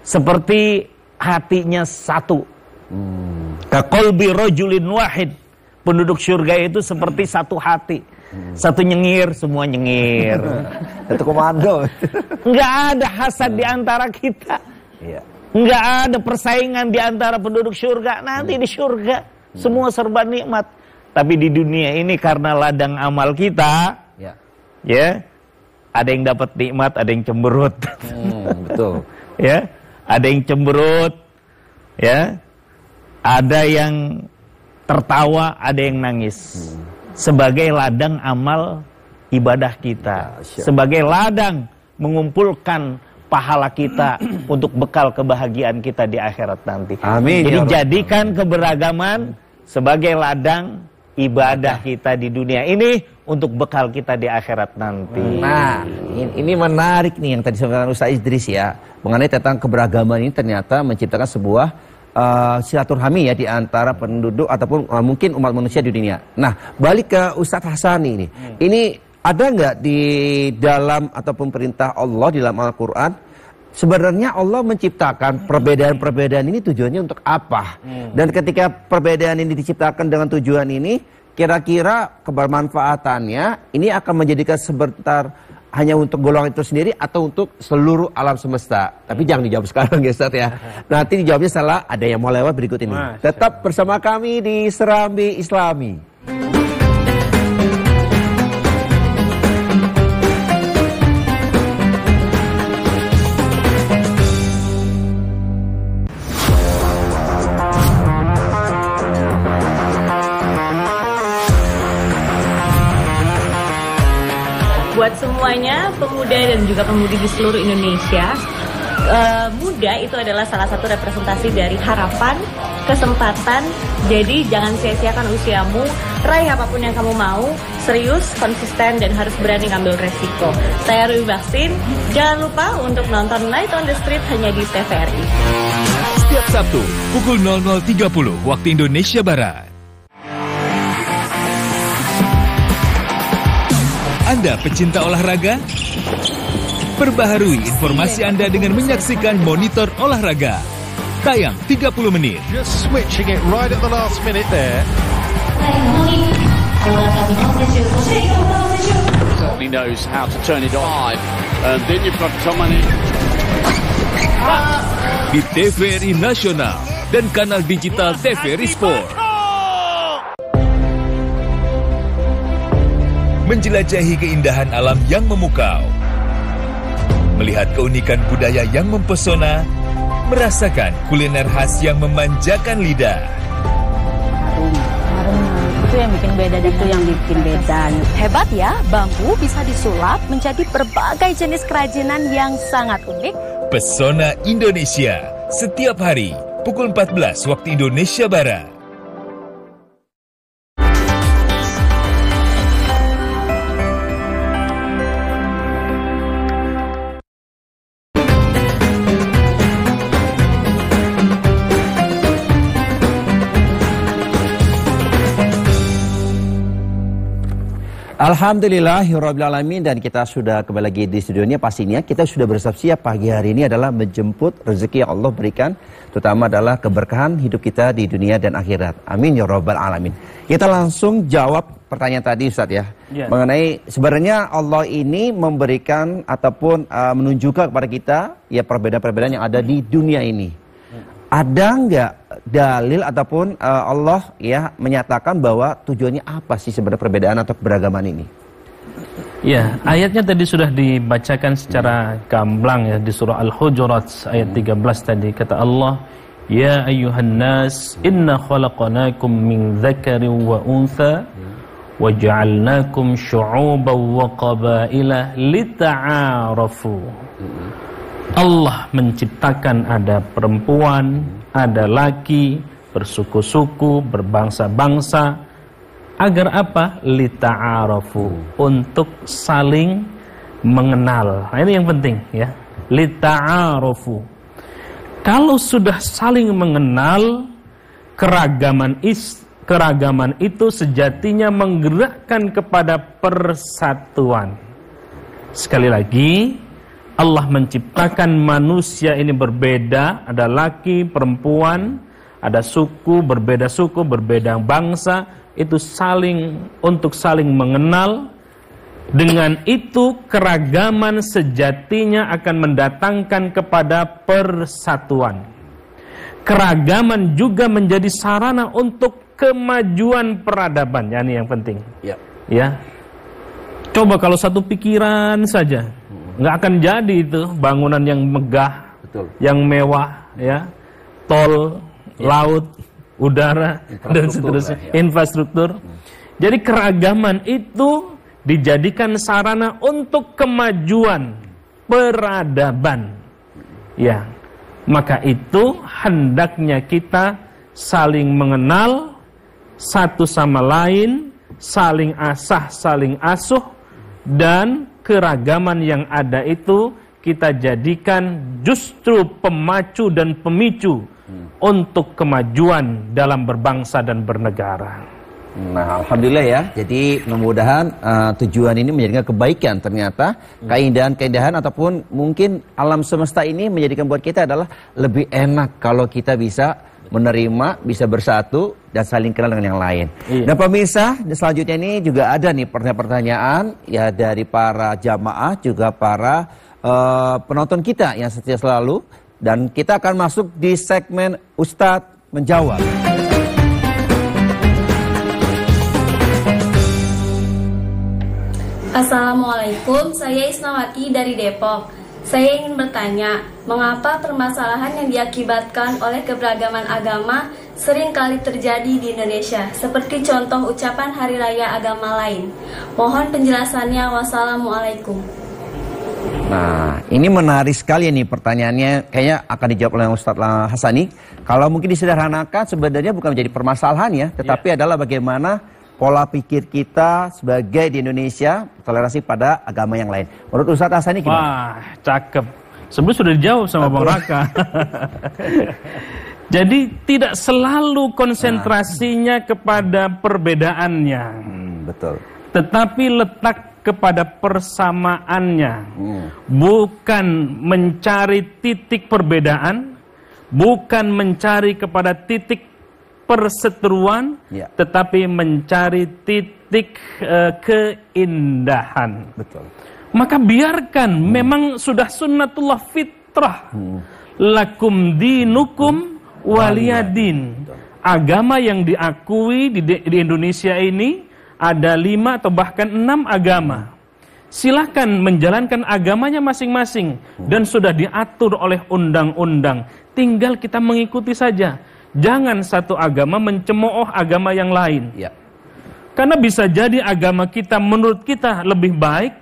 Seperti hatinya satu. Kaqalbi rajulin wahid. Penduduk surga itu seperti satu hati. Satu nyengir, semua nyengir. Satu komando. Enggak ada hasad di antara kita. Enggak ada persaingan di antara penduduk surga. Nanti di surga semua serba nikmat. Tapi di dunia ini karena ladang amal kita, ya, ada yang dapat nikmat, ada yang cemberut. Betul. Ya, ada yang cemberut, ya, ada yang tertawa, ada yang nangis. Sebagai ladang amal ibadah kita, sebagai ladang mengumpulkan pahala kita untuk bekal kebahagiaan kita di akhirat nanti. Amin. Jadi Ya jadikan keberagaman sebagai ladang ibadah kita di dunia ini untuk bekal kita di akhirat nanti. Nah, ini menarik nih yang tadi disampaikan Ustaz Idris ya, mengenai tentang keberagaman ini ternyata menciptakan sebuah silaturahmi ya di antara penduduk ataupun mungkin umat manusia di dunia. Nah, balik ke Ustaz Hasani ini. Ini ada nggak di dalam ataupun perintah Allah di dalam Al-Quran, sebenarnya Allah menciptakan perbedaan-perbedaan ini tujuannya untuk apa? Dan ketika perbedaan ini diciptakan dengan tujuan ini, kira-kira kebermanfaatannya ini akan menjadikan sebentar hanya untuk golongan itu sendiri atau untuk seluruh alam semesta? Tapi jangan dijawab sekarang ya Ustaz ya. Nanti dijawabnya setelah ada yang mau lewat berikut ini. Tetap bersama kami di Serambi Islami. Buat semuanya, pemuda dan juga pemudi di seluruh Indonesia, muda itu adalah salah satu representasi dari harapan, kesempatan. Jadi jangan sia-siakan usiamu, raih apapun yang kamu mau, serius, konsisten, dan harus berani ngambil resiko. Saya Rui Baksin, jangan lupa untuk nonton Night on the Street hanya di TVRI. Setiap Sabtu, pukul 00.30 waktu Indonesia Barat. Anda pecinta olahraga? Perbaharui informasi Anda dengan menyaksikan Monitor Olahraga. Tayang 30 menit. Just switching it right at the last minute there. Certainly knows how to turn it on. And then you've got Tomani. Di TVRI Nasional dan kanal digital TVRI Sport. Menjelajahi keindahan alam yang memukau, melihat keunikan budaya yang mempesona, merasakan kuliner khas yang memanjakan lidah. Itu yang bikin beda. Hebat ya, bambu bisa disulap menjadi berbagai jenis kerajinan yang sangat unik. Pesona Indonesia, setiap hari pukul 14 waktu Indonesia Barat. Alhamdulillahirrabbilalamin, dan kita sudah kembali lagi di studionya. Pastinya kita sudah bersiap-siap pagi hari ini adalah menjemput rezeki yang Allah berikan, terutama adalah keberkahan hidup kita di dunia dan akhirat. Amin ya rabbal alamin. Kita langsung jawab pertanyaan tadi Ustaz ya, mengenai sebenarnya Allah ini memberikan ataupun menunjukkan kepada kita ya perbedaan-perbedaan yang ada di dunia ini. Ada nggak dalil ataupun Allah ya menyatakan bahwa tujuannya apa sih sebenarnya perbedaan atau keberagaman ini? Ya, ayatnya tadi sudah dibacakan secara gamblang ya di surah Al-Hujurat ayat 13 tadi. Kata Allah, ya ayyuhan nas inna khalaqnakum min dzakarin wa untha wa ja'alnakum syu'uban wa qabaila lita'arafu. Allah menciptakan ada perempuan, ada laki, bersuku-suku, berbangsa-bangsa. Agar apa? Lita'arafu, untuk saling mengenal. Nah, ini yang penting ya. Lita'arafu. Kalau sudah saling mengenal, keragaman itu sejatinya menggerakkan kepada persatuan. Sekali lagi, Allah menciptakan manusia ini berbeda, ada laki, perempuan, ada suku, berbeda bangsa, itu untuk saling mengenal. Dengan itu keragaman sejatinya akan mendatangkan kepada persatuan. Keragaman juga menjadi sarana untuk kemajuan peradaban, ya, ini yang penting. Ya. Coba kalau satu pikiran saja, nggak akan jadi itu bangunan yang megah, yang mewah, ya, tol, laut, udara, dan seterusnya, infrastruktur. Jadi keragaman itu dijadikan sarana untuk kemajuan peradaban. Ya, maka itu hendaknya kita saling mengenal satu sama lain, saling asah, saling asuh, dan keragaman yang ada itu kita jadikan justru pemacu dan pemicu untuk kemajuan dalam berbangsa dan bernegara. Nah, alhamdulillah ya. Jadi mudah-mudahan tujuan ini menjadikan kebaikan. Ternyata keindahan-keindahan ataupun mungkin alam semesta ini menjadikan buat kita adalah lebih enak kalau kita bisa menerima, bisa bersatu dan saling kenal dengan yang lain. Iya. Dan pemirsa, selanjutnya ini juga ada nih pertanyaan-pertanyaan ya dari para jamaah juga para penonton kita yang setia selalu, dan kita akan masuk di segmen Ustadz Menjawab. Assalamualaikum, saya Isnawati dari Depok. Saya ingin bertanya, mengapa permasalahan yang diakibatkan oleh keberagaman agama sering kali terjadi di Indonesia, seperti contoh ucapan hari raya agama lain? Mohon penjelasannya. Wassalamualaikum. Nah, ini menarik sekali nih pertanyaannya. Kayaknya akan dijawab oleh Ustadz Hasani. Kalau mungkin disederhanakan, sebenarnya bukan menjadi permasalahan ya, tetapi adalah bagaimana pola pikir kita sebagai di Indonesia toleransi pada agama yang lain. Menurut Ustadz Hasani gimana? Wah, cakep. Sebelum sudah dijawab sama Bang Raka. Jadi tidak selalu konsentrasinya kepada perbedaannya. Betul. Tetapi letak kepada persamaannya. Bukan mencari titik perbedaan, bukan mencari kepada titik perseteruan, tetapi mencari titik keindahan. Betul. Maka biarkan, memang sudah sunnatullah fitrah. Lakum dinukum waliyadin. Agama yang diakui di Indonesia ini ada 5 atau bahkan 6 agama. Silahkan menjalankan agamanya masing-masing dan sudah diatur oleh undang-undang. Tinggal kita mengikuti saja. Jangan satu agama mencemooh agama yang lain. Karena bisa jadi agama kita menurut kita lebih baik,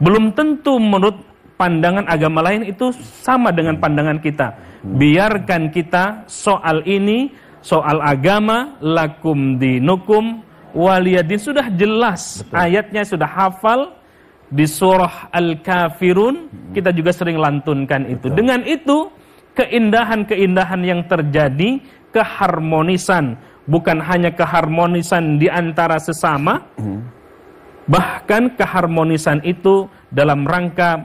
belum tentu menurut pandangan agama lain itu sama dengan pandangan kita. Biarkan kita soal ini, soal agama, lakum dinukum waliyadin, sudah jelas. Ayatnya sudah hafal di surah Al-Kafirun, kita juga sering lantunkan itu. Dengan itu keindahan-keindahan yang terjadi, keharmonisan, bukan hanya keharmonisan di antara sesama, bahkan keharmonisan itu dalam rangka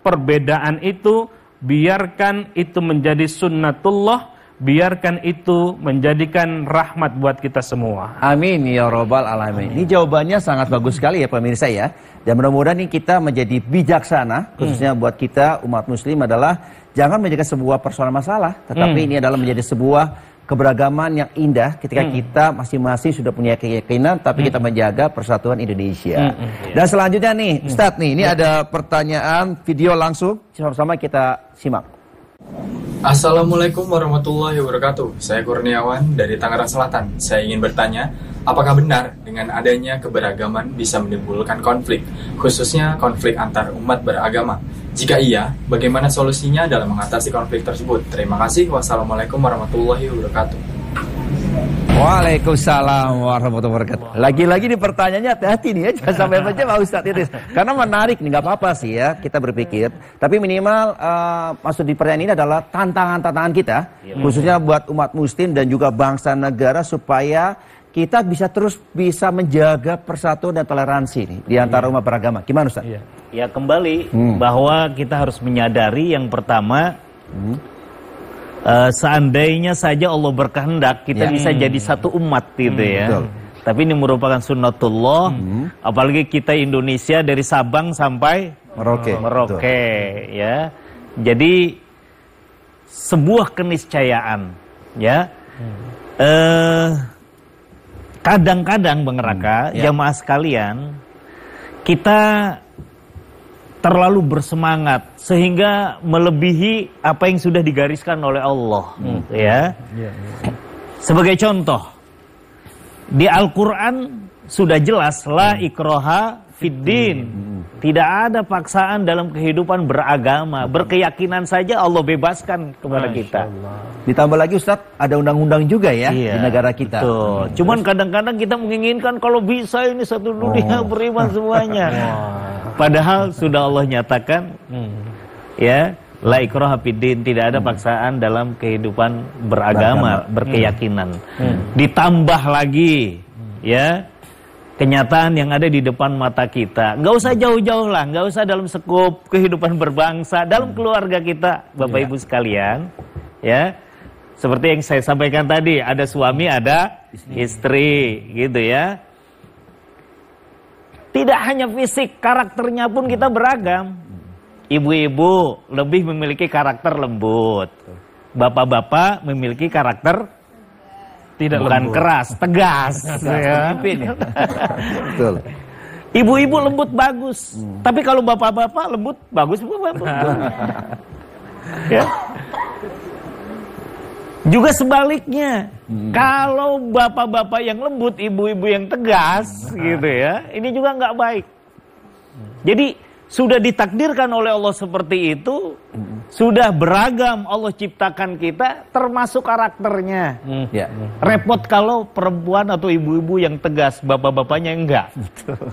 perbedaan itu, biarkan itu menjadi sunnatullah, biarkan itu menjadikan rahmat buat kita semua. Amin ya robbal alamin. Ini jawabannya sangat bagus sekali ya pemirsa ya. Dan mudah-mudahan ini kita menjadi bijaksana, khususnya buat kita umat muslim adalah jangan menjadikan sebuah persoalan masalah, tetapi ini adalah menjadi sebuah keberagaman yang indah ketika kita masing-masing sudah punya keyakinan, tapi kita menjaga persatuan Indonesia. Dan selanjutnya nih, Ustadz nih, ini ada pertanyaan video langsung, sama-sama kita simak. Assalamualaikum warahmatullahi wabarakatuh. Saya Kurniawan dari Tangerang Selatan. Saya ingin bertanya, apakah benar dengan adanya keberagaman bisa menimbulkan konflik, khususnya konflik antar umat beragama? Jika iya, bagaimana solusinya dalam mengatasi konflik tersebut? Terima kasih. Wassalamualaikum warahmatullahi wabarakatuh. Waalaikumsalam warahmatullahi wabarakatuh. Lagi-lagi di pertanyaannya hati-hati nih ya, jangan sampai baca Pak Ustadz Idris. Karena menarik nih, nggak apa-apa sih ya kita berpikir. Tapi minimal maksud di pertanyaan ini adalah tantangan-tantangan kita, khususnya buat umat muslim dan juga bangsa negara supaya kita bisa terus menjaga persatuan dan toleransi nih di antara umat beragama. Gimana Ustaz? Ya kembali bahwa kita harus menyadari yang pertama, seandainya saja Allah berkehendak kita bisa jadi satu umat gitu ya. Betul. Tapi ini merupakan sunnatullah, apalagi kita Indonesia dari Sabang sampai Merauke ya. Jadi sebuah keniscayaan ya. Kadang-kadang Bang Raka, jamaah sekalian, kita terlalu bersemangat sehingga melebihi apa yang sudah digariskan oleh Allah, ya. Sebagai contoh, di Al-Quran sudah jelas la ikroha fiddin. Tidak ada paksaan dalam kehidupan beragama. Berkeyakinan saja Allah bebaskan kepada kita. Ditambah lagi Ustaz, ada undang-undang juga ya di negara kita. Betul. Cuman kadang-kadang kita menginginkan kalau bisa ini satu dunia beriman semuanya. Padahal sudah Allah nyatakan ya, la ikraha fiddin, tidak ada paksaan dalam kehidupan beragama, berkeyakinan. Ditambah lagi ya, kenyataan yang ada di depan mata kita. Nggak usah jauh-jauh lah, nggak usah dalam skop kehidupan berbangsa, dalam keluarga kita, Bapak Ibu sekalian, ya. Seperti yang saya sampaikan tadi, ada suami, ada istri, gitu ya. Tidak hanya fisik, karakternya pun kita beragam. Ibu-ibu lebih memiliki karakter lembut. Bapak-bapak memiliki karakter bukan lembut, keras, tegas. Ya. Betul. Ibu-ibu lembut bagus, tapi kalau bapak-bapak lembut bagus ya. Juga sebaliknya, kalau bapak-bapak yang lembut, ibu-ibu yang tegas, gitu ya, ini juga nggak baik. Jadi sudah ditakdirkan oleh Allah seperti itu, sudah beragam Allah ciptakan kita, termasuk karakternya. Repot kalau perempuan atau ibu-ibu yang tegas, bapak-bapaknya enggak.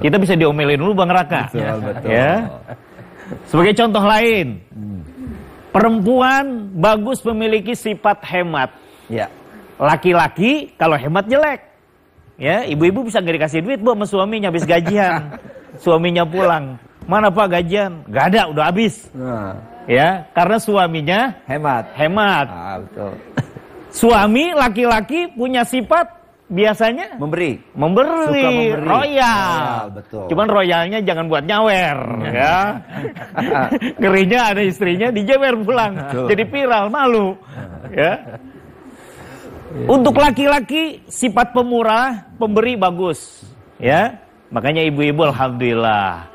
Kita bisa diomelin dulu Bang Raka. Betul. Ya. Sebagai contoh lain, perempuan bagus memiliki sifat hemat. Laki-laki kalau hemat jelek. Ya, ibu-ibu bisa nggak dikasih duit Bu sama suaminya habis gajian. Suaminya pulang. Mana Pak gajian? Gak ada, udah habis. Ya, karena suaminya hemat. Betul. Suami laki-laki punya sifat biasanya memberi. Suka memberi. Royal. Betul. Cuman royalnya jangan buat nyawer, ya. Ngerinya ada istrinya dijewer pulang. Betul. Jadi viral, malu. Ya. Untuk laki-laki sifat pemurah, pemberi bagus. Ya. Makanya ibu-ibu alhamdulillah.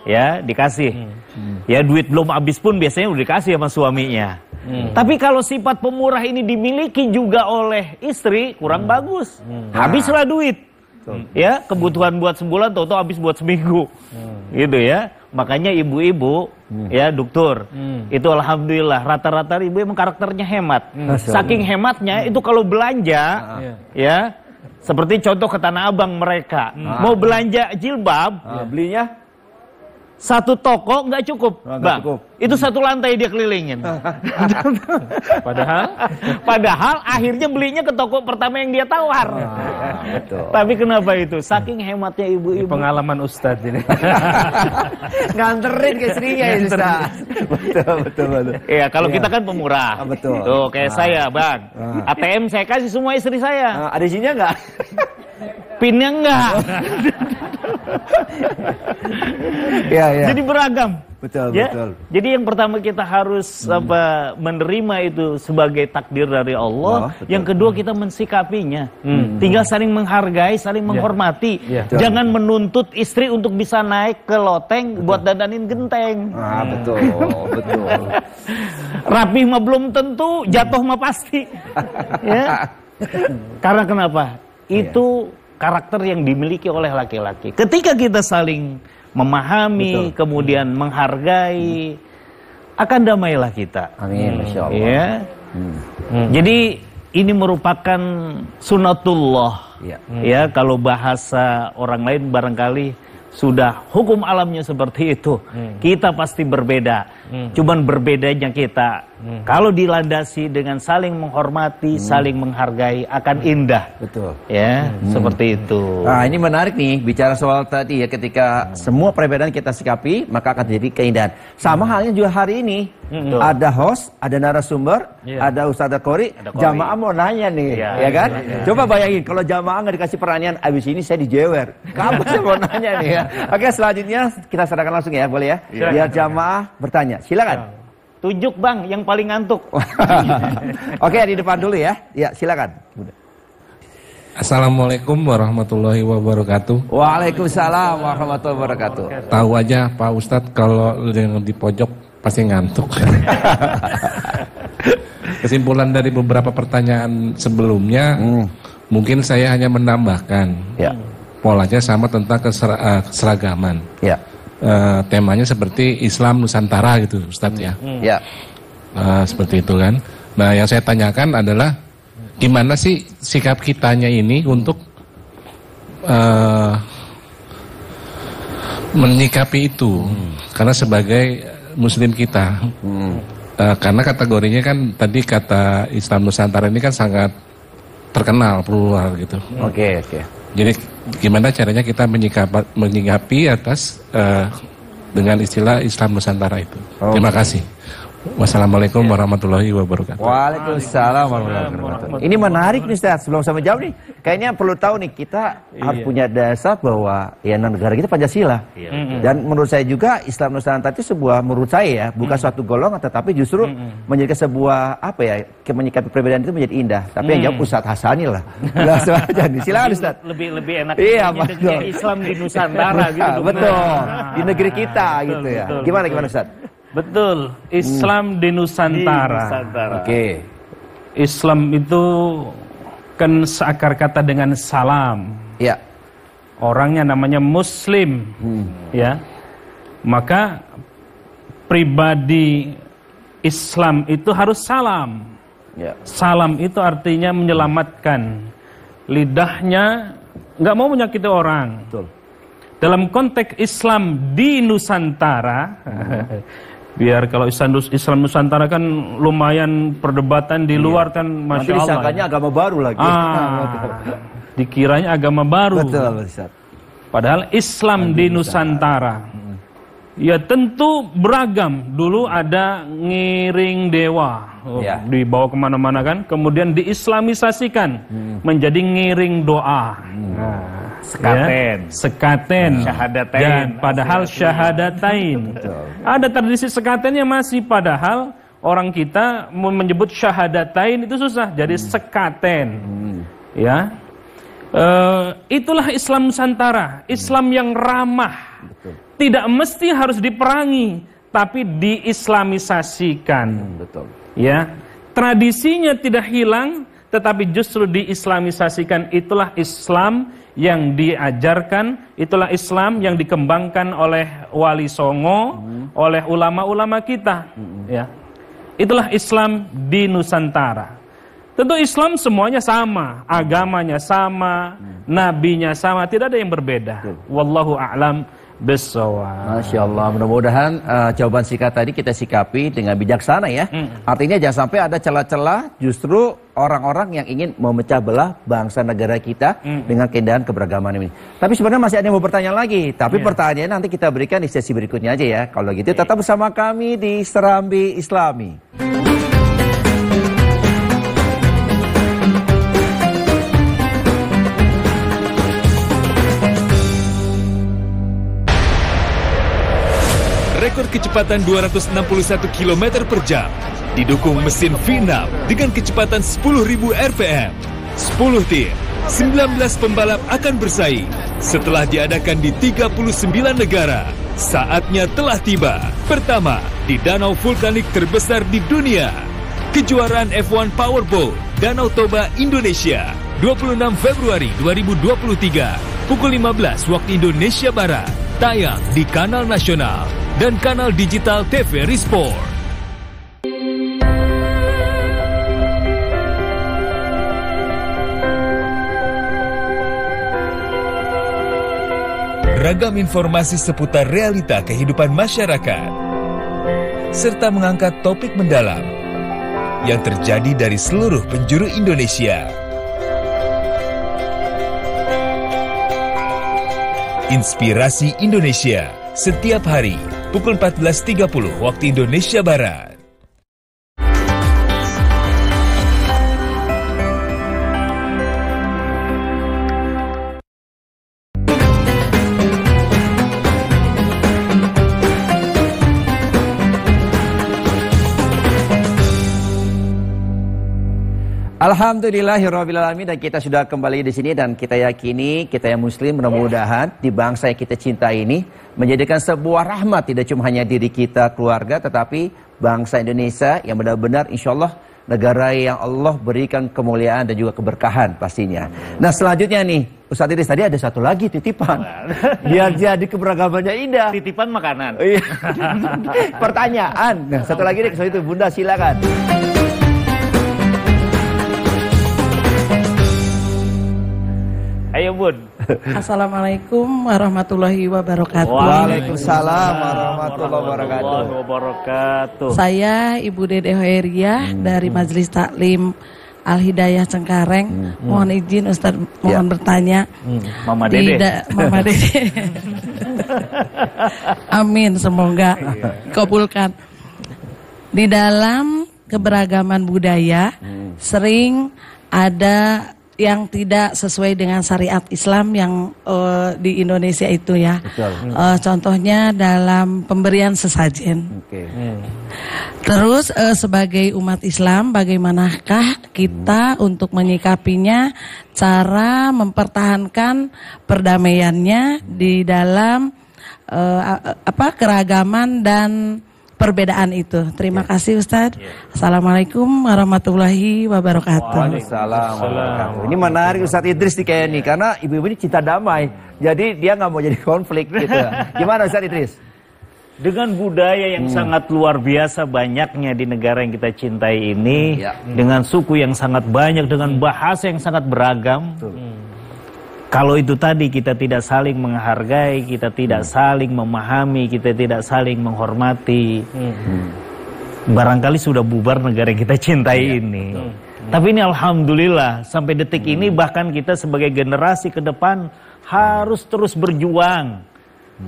Ya, dikasih. Ya, duit belum habis pun biasanya udah dikasih sama suaminya. Tapi kalau sifat pemurah ini dimiliki juga oleh istri, kurang bagus. Habislah duit. Ya, kebutuhan buat sebulan tahu-tahu habis buat seminggu. Gitu ya. Makanya ibu-ibu ya, dokter, itu alhamdulillah rata-rata ibu emang karakternya hemat. Saking hematnya itu kalau belanja ya, seperti contoh ke Tanah Abang mereka mau belanja jilbab, belinya satu toko nggak cukup, Bang. Itu satu lantai dia kelilingin. Padahal akhirnya belinya ke toko pertama yang dia tawar. Betul. Tapi kenapa itu? Saking hematnya ibu-ibu. Pengalaman Ustadz ini. Nganterin ke istrinya ya Ustaz. Betul. Iya, kalau kita kan pemurah. Betul. Tuh kayak saya, Bang. ATM saya kasih semua istri saya. Ada isinya nggak? Pinnya enggak. Ya. Jadi beragam. Betul. Jadi yang pertama kita harus menerima itu sebagai takdir dari Allah. Yang kedua kita mensikapinya. Tinggal saling menghargai, saling menghormati. Jangan menuntut istri untuk bisa naik ke loteng buat dandanin genteng. Betul. Rapih mah belum tentu, jatuh mah pasti. Ya. Karena kenapa? Itu karakter yang dimiliki oleh laki-laki. Ketika kita saling memahami, kemudian menghargai, akan damailah kita. Amin, Masya Allah. Ya. Jadi ini merupakan sunatullah. Ya, kalau bahasa orang lain barangkali sudah hukum alamnya seperti itu. Kita pasti berbeda. Cuman berbedanya kita. Kalau dilandasi dengan saling menghormati, saling menghargai, akan indah. Betul. Ya, seperti itu. Nah, ini menarik nih bicara soal tadi ya, ketika semua perbedaan kita sikapi, maka akan jadi keindahan. Sama halnya juga hari ini. Ada host, ada narasumber, ada Ustadz Qori, jamaah mau nanya nih, ya kan? Coba bayangin kalau jamaah nggak dikasih pertanyaan, abis ini saya dijewer. Kamu sih mau nanya nih ya. Oke, selanjutnya kita serahkan langsung ya, boleh ya? Biar jamaah bertanya. Silakan. Tunjuk Bang yang paling ngantuk. Oke, di depan dulu ya. Ya, silakan. Assalamualaikum warahmatullahi wabarakatuh. Waalaikumsalam warahmatullahi wabarakatuh. Tahu aja Pak Ustadz kalau yang di pojok pasti ngantuk. Kesimpulan dari beberapa pertanyaan sebelumnya, mungkin saya hanya menambahkan. polanya sama tentang keseragaman. Ya. Temanya seperti Islam Nusantara gitu, Ustadz ya. Ya. Seperti itu kan. Nah, yang saya tanyakan adalah gimana sih sikap kitanya ini untuk menyikapi itu, karena sebagai Muslim kita. Karena kategorinya kan tadi kata Islam Nusantara ini kan sangat terkenal, plural gitu. Oke. Jadi gimana caranya kita menyikapi atas dengan istilah Islam Nusantara itu. Terima kasih. Wassalamualaikum warahmatullahi wabarakatuh. Waalaikumsalam warahmatullahi wabarakatuh. Ini menarik nih Ustaz, sebelum saya menjawab nih, kayaknya perlu tahu nih, kita harus punya dasar bahwa ya negara kita Pancasila. Dan menurut saya juga Islam Nusantara itu sebuah, menurut saya ya, bukan suatu golongan, tetapi justru menjadikan sebuah apa ya, menyikapi perbedaan itu menjadi indah. Tapi yang jawab Ustaz Hasanil lah. Silakan Ustaz. Lebih enak Islam di Nusantara gitu. Betul. Di negeri kita gitu ya. Gimana Ustaz? Betul, Islam di Nusantara. Oke. Islam itu kan seakar kata dengan salam. Ya. Orangnya namanya Muslim. Ya. Maka pribadi Islam itu harus salam. Ya. Salam itu artinya menyelamatkan. Lidahnya nggak mau menyakiti orang. Betul. Dalam konteks Islam di Nusantara, biar kalau Islam Nusantara kan lumayan perdebatan di luar kan, Masya Allah. Nanti disangkanya agama baru lagi. Dikiranya agama baru. Betul, Ustaz. Padahal Islam di Nusantara, ya tentu beragam. Dulu ada ngiring dewa, dibawa kemana-mana kan. Kemudian diislamisasikan menjadi ngiring doa. Sekaten. Syahadatain. Dan padahal syahadatain. Ada tradisi sekatennya masih, padahal orang kita menyebut syahadatain itu susah, jadi sekaten. Ya. Itulah Islam Nusantara, Islam yang ramah. Tidak mesti harus diperangi, tapi diislamisasikan. Ya. Tradisinya tidak hilang, tetapi justru diislamisasikan. Itulah Islam yang diajarkan, itulah Islam yang dikembangkan oleh Wali Songo, oleh ulama-ulama kita. Ya. Itulah Islam di Nusantara. Tentu Islam semuanya sama, agamanya sama, nabinya sama, tidak ada yang berbeda. Wallahu a'lam bishawab. Masya Allah, mudah-mudahan jawaban singkat tadi kita sikapi dengan bijaksana ya. Artinya jangan sampai ada celah-celah justru orang-orang yang ingin memecah belah bangsa negara kita dengan keindahan keberagaman ini. Tapi sebenarnya masih ada yang mau bertanya lagi. Tapi pertanyaannya nanti kita berikan di sesi berikutnya aja ya. Kalau gitu tetap bersama kami di Serambi Islami. Rekor kecepatan 261 km per jam didukung mesin V6 dengan kecepatan 10.000 rpm. 10 tim, 19 pembalap akan bersaing. Setelah diadakan di 39 negara, saatnya telah tiba. Pertama, di danau vulkanik terbesar di dunia. Kejuaraan F1 Powerboat Danau Toba Indonesia 26 Februari 2023 pukul 15 waktu Indonesia Barat. Tayang di kanal nasional dan kanal digital TVRI Sport. Ragam informasi seputar realita kehidupan masyarakat serta mengangkat topik mendalam yang terjadi dari seluruh penjuru Indonesia. Inspirasi Indonesia setiap hari pukul 14.30 waktu Indonesia Barat. Alhamdulillahirrahmanirrahim, dan kita sudah kembali di sini dan kita yakini kita yang muslim mudah-mudahan di bangsa yang kita cintai ini menjadikan sebuah rahmat tidak cuma hanya diri kita, keluarga, tetapi bangsa Indonesia yang benar-benar insya Allah negara yang Allah berikan kemuliaan dan juga keberkahan pastinya. Nah selanjutnya nih, Ustadz Idris tadi ada satu lagi titipan. Biar jadi keberagamannya indah. Titipan makanan. Pertanyaan. Nah, satu lagi nih, soal itu Bunda silakan. Ayo Bun. Assalamualaikum warahmatullahi wabarakatuh. Waalaikumsalam warahmatullahi wabarakatuh. Saya Ibu Dede Hoeria dari Majelis Taklim Al-Hidayah Cengkareng. Mohon izin Ustadz, mohon bertanya. Mama Dede. Mama Dede. Amin, semoga kabulkan. Di dalam keberagaman budaya sering ada yang tidak sesuai dengan syariat Islam yang di Indonesia itu ya. Contohnya dalam pemberian sesajen. Terus sebagai umat Islam bagaimanakah kita untuk menyikapinya, cara mempertahankan perdamaiannya di dalam keragaman dan perbedaan itu. Terima kasih Ustadz. Assalamualaikum warahmatullahi wabarakatuh. Waalaikumsalam warahmatullahi. Ini menarik Ustadz Idris nih kayak nih, karena ibu-ibu ini cinta damai. Jadi dia nggak mau jadi konflik gitu. Gimana Ustadz Idris? Dengan budaya yang sangat luar biasa banyaknya di negara yang kita cintai ini, dengan suku yang sangat banyak, dengan bahasa yang sangat beragam. Kalau itu tadi kita tidak saling menghargai, kita tidak saling memahami, kita tidak saling menghormati, barangkali sudah bubar negara yang kita cintai ini. Tapi ini alhamdulillah sampai detik ini bahkan kita sebagai generasi ke depan harus terus berjuang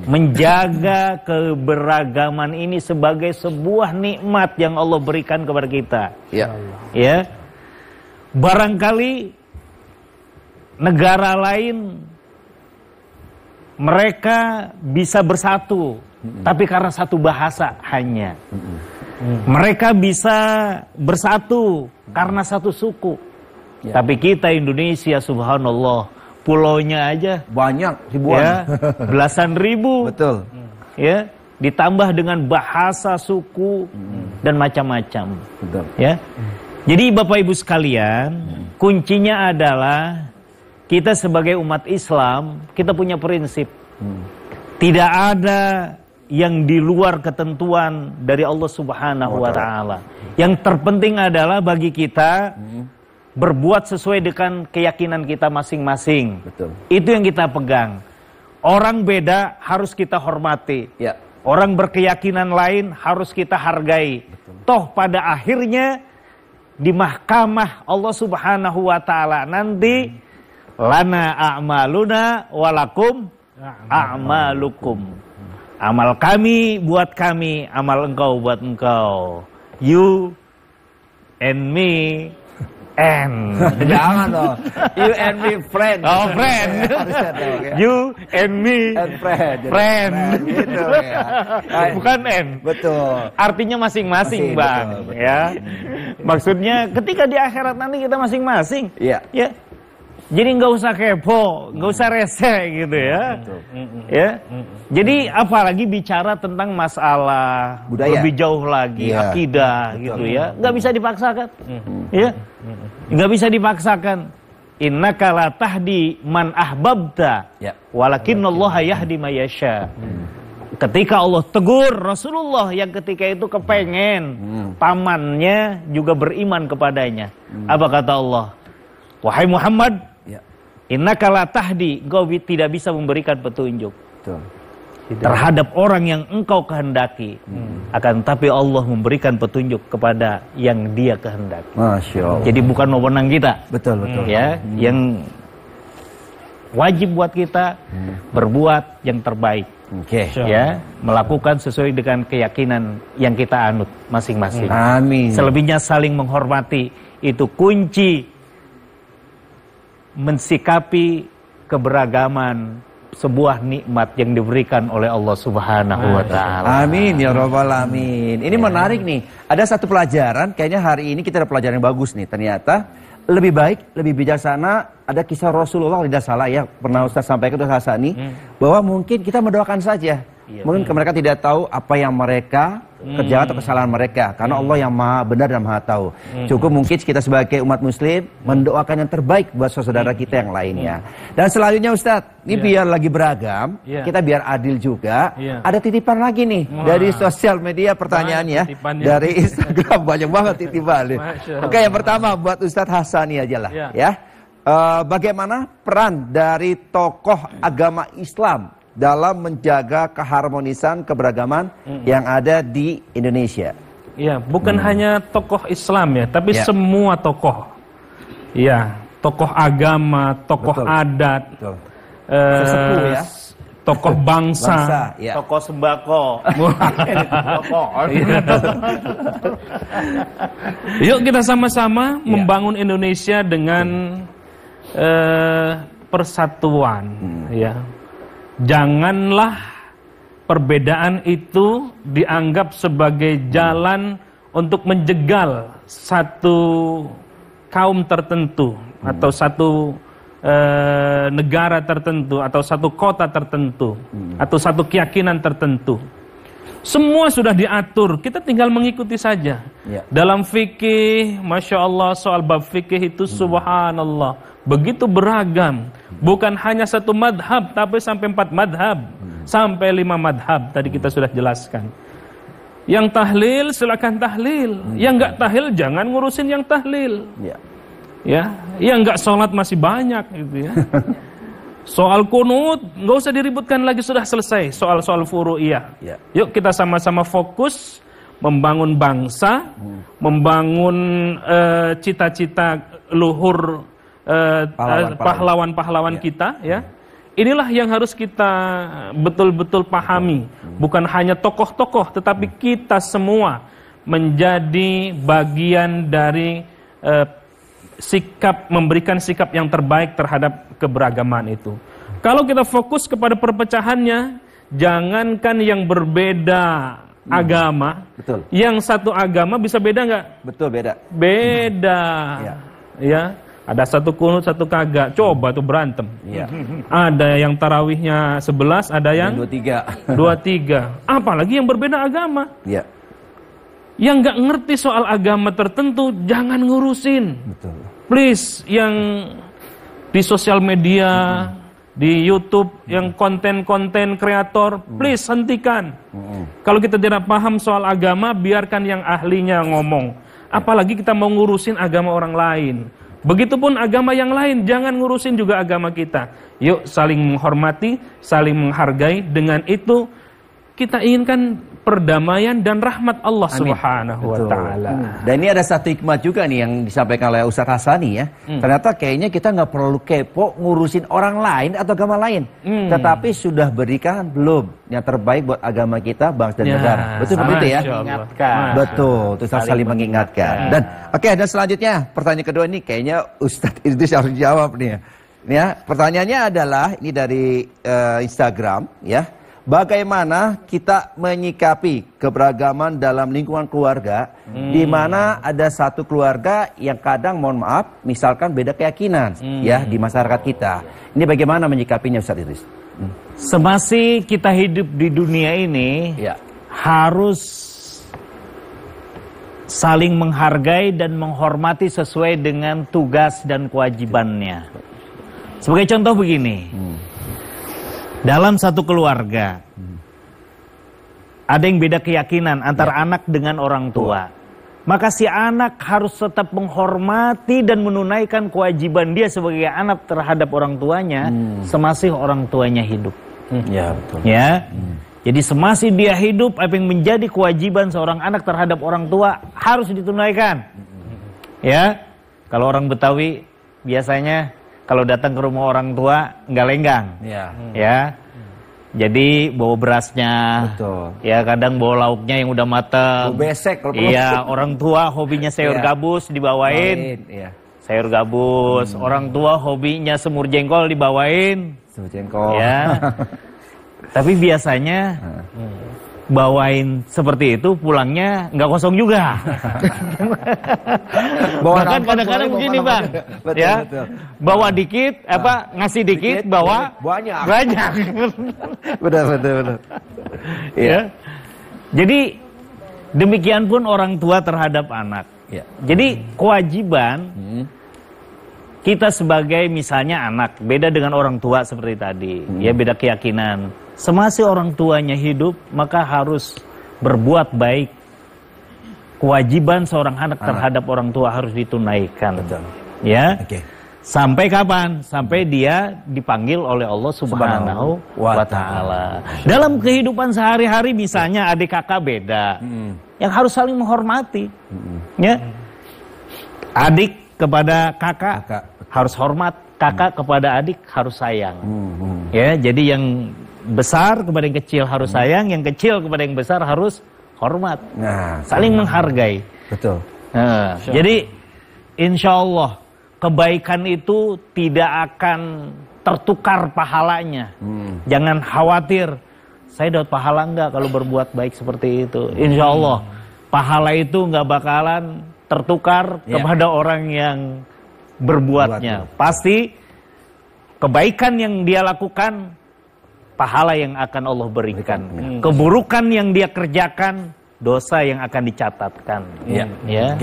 menjaga keberagaman ini sebagai sebuah nikmat yang Allah berikan kepada kita. Ya, barangkali negara lain mereka bisa bersatu, tapi karena satu bahasa hanya. Mereka bisa bersatu karena satu suku. Tapi kita Indonesia subhanallah, pulaunya aja banyak, ribuan. Ya, belasan ribu. Betul. Ya, ditambah dengan bahasa, suku dan macam-macam. Ya. Jadi Bapak Ibu sekalian, kuncinya adalah kita sebagai umat Islam, kita punya prinsip. Tidak ada yang di luar ketentuan dari Allah Subhanahu wa Ta'ala. Yang terpenting adalah bagi kita berbuat sesuai dengan keyakinan kita masing-masing. Itu yang kita pegang. Orang beda harus kita hormati. Orang berkeyakinan lain harus kita hargai. Toh pada akhirnya di mahkamah Allah Subhanahu wa Ta'ala nanti lana a'maluna walakum a'malukum. Amal kami buat kami, amal engkau buat engkau. You and me and jangan dong. You and me friend. Oh friend. You and me and friend. Friend. Gitu ya. Bukan and. Betul. Artinya masing-masing, Bang. Betul. Ya. Maksudnya ketika di akhirat nanti kita masing-masing. Iya. Ya. Jadi nggak usah kepo, nggak usah rese gitu ya. Ya. Jadi apalagi bicara tentang masalah budaya lebih jauh lagi, akidah gitu ya. Nggak bisa dipaksakan. Ya. Nggak bisa dipaksakan. Innaka la tahdi man ahbabta, walakinnallaha yahdi may yasha. Ketika Allah tegur Rasulullah yang ketika itu kepengen pamannya juga beriman kepadanya. Apa kata Allah? Wahai Muhammad, innaka la tahdi, engkau tidak bisa memberikan petunjuk terhadap orang yang engkau kehendaki. Akan tapi Allah memberikan petunjuk kepada yang Dia kehendaki. Masya Allah. Jadi bukan wewenang kita. Betul. Ya, yang wajib buat kita berbuat yang terbaik. Ya, melakukan sesuai dengan keyakinan yang kita anut masing-masing. Amin. Selebihnya saling menghormati, itu kunci mensikapi keberagaman sebuah nikmat yang diberikan oleh Allah Subhanahu wa Ta'ala. Amin ya rabbal alamin. Ini menarik nih. Ada satu pelajaran, kayaknya hari ini kita ada pelajaran yang bagus nih. Ternyata lebih baik, lebih bijaksana. Ada kisah Rasulullah, tidak salah ya, pernah Ustaz sampaikan Ustaz Hasani, bahwa mungkin kita mendoakan saja Mungkin mereka tidak tahu apa yang mereka kerjakan atau kesalahan mereka, karena Allah yang maha benar dan maha tahu. Cukup mungkin kita sebagai umat muslim mendoakan yang terbaik buat saudara kita yang lainnya. Dan selanjutnya Ustadz, ini biar lagi beragam, kita biar adil juga. Ada titipan lagi nih dari sosial media, pertanyaannya dari Instagram, banyak banget titipan. Oke, yang pertama buat Ustadz Hasani aja lah ya. Bagaimana peran dari tokoh agama Islam dalam menjaga keharmonisan keberagaman yang ada di Indonesia? Ya, bukan hanya tokoh Islam ya, tapi semua tokoh. Ya, tokoh agama, tokoh adat, sesepuh ya, tokoh bangsa, tokoh sembako. Yuk kita sama-sama membangun Indonesia dengan persatuan, ya. Janganlah perbedaan itu dianggap sebagai jalan untuk menjegal satu kaum tertentu atau satu negara tertentu atau satu kota tertentu atau satu keyakinan tertentu. Semua sudah diatur, kita tinggal mengikuti saja. Dalam fikih, Masya Allah, soal bab fikih itu subhanallah, begitu beragam. Bukan hanya satu madhab, tapi sampai 4 madhab, sampai 5 madhab. Tadi kita sudah jelaskan. Yang tahlil, silakan tahlil. Yang enggak tahlil, jangan ngurusin yang tahlil. Ya, yang enggak sholat masih banyak gitu ya. Soal kunut, nggak usah diributkan lagi, sudah selesai. Soal-soal furu'iyah. Yuk kita sama-sama fokus membangun bangsa, membangun cita-cita luhur pahlawan-pahlawan kita. Ya, inilah yang harus kita betul-betul pahami. Bukan hanya tokoh-tokoh, tetapi kita semua menjadi bagian dari sikap, memberikan sikap yang terbaik terhadap keberagaman itu. Kalau kita fokus kepada perpecahannya, jangankan yang berbeda agama, yang satu agama bisa beda nggak? Betul, beda. Beda. Ya, ada satu kunut, satu kagak. Coba tuh berantem. Ada yang tarawihnya 11, ada yang 23. Apalagi yang berbeda agama. Yang nggak ngerti soal agama tertentu, jangan ngurusin. Please, yang di sosial media, di YouTube, yang konten-konten kreator, please hentikan. Kalau kita tidak paham soal agama, biarkan yang ahlinya ngomong. Apalagi kita mau ngurusin agama orang lain. Begitupun agama yang lain, jangan ngurusin juga agama kita. Yuk saling menghormati, saling menghargai. Dengan itu kita inginkan perdamaian dan rahmat Allah Subhanahu wa ta'ala. Dan ini ada satu hikmah juga nih yang disampaikan oleh Ustadz Hasani ya. Ternyata kayaknya kita nggak perlu kepo ngurusin orang lain atau agama lain. Tetapi sudah berikan belum yang terbaik buat agama kita, bangsa dan negara. Betul begitu ya? Betul, itu saling mengingatkan. Dan dan selanjutnya pertanyaan kedua ini kayaknya Ustadz Idris harus jawab nih ya. Pertanyaannya adalah ini dari Instagram ya. Bagaimana kita menyikapi keberagaman dalam lingkungan keluarga, di mana ada satu keluarga yang kadang, mohon maaf, misalkan beda keyakinan, ya, di masyarakat kita. Ini bagaimana menyikapinya, Ustaz Idris? Semasi kita hidup di dunia ini, harus saling menghargai dan menghormati sesuai dengan tugas dan kewajibannya. Sebagai contoh begini. Dalam satu keluarga ada yang beda keyakinan antara anak dengan orang tua. Maka si anak harus tetap menghormati dan menunaikan kewajiban dia sebagai anak terhadap orang tuanya semasih orang tuanya hidup. Ya. Jadi semasih dia hidup, apa yang menjadi kewajiban seorang anak terhadap orang tua harus ditunaikan. Ya. Kalau orang Betawi biasanya kalau datang ke rumah orang tua nggak lenggang, ya. Jadi bawa berasnya, ya kadang bawa lauknya yang udah matang. Besek. Iya, orang tua hobinya sayur gabus dibawain, sayur gabus. Orang tua hobinya semur jengkol dibawain, semur jengkol. Ya. Tapi biasanya bawain seperti itu, pulangnya nggak kosong juga. Bahkan kadang-kadang begini Bang, Betul, ya, betul. bawa dikit, ngasih dikit, bawa banyak. Betul. Ya. Jadi demikian pun orang tua terhadap anak. Ya. Jadi kewajiban kita sebagai misalnya anak, beda dengan orang tua seperti tadi, ya beda keyakinan. Semasa orang tuanya hidup, maka harus berbuat baik. Kewajiban seorang anak terhadap orang tua harus ditunaikan. Betul. Ya. Sampai kapan? Sampai dia dipanggil oleh Allah Subhanahu wa Ta'ala. Dalam kehidupan sehari-hari misalnya adik kakak beda, yang harus saling menghormati. Ya. Adik kepada kakak harus hormat, kakak kepada adik harus sayang. Ya, jadi yang besar kepada yang kecil harus sayang, yang kecil kepada yang besar harus hormat. Nah, saling menghargai. Betul. Nah, jadi insya Allah kebaikan itu tidak akan tertukar pahalanya. Jangan khawatir, saya dapat pahala enggak kalau berbuat baik seperti itu. Insya Allah pahala itu enggak bakalan tertukar kepada orang yang berbuatnya. Pasti kebaikan yang dia lakukan, pahala yang akan Allah berikan. Keburukan yang dia kerjakan, dosa yang akan dicatatkan. Ya.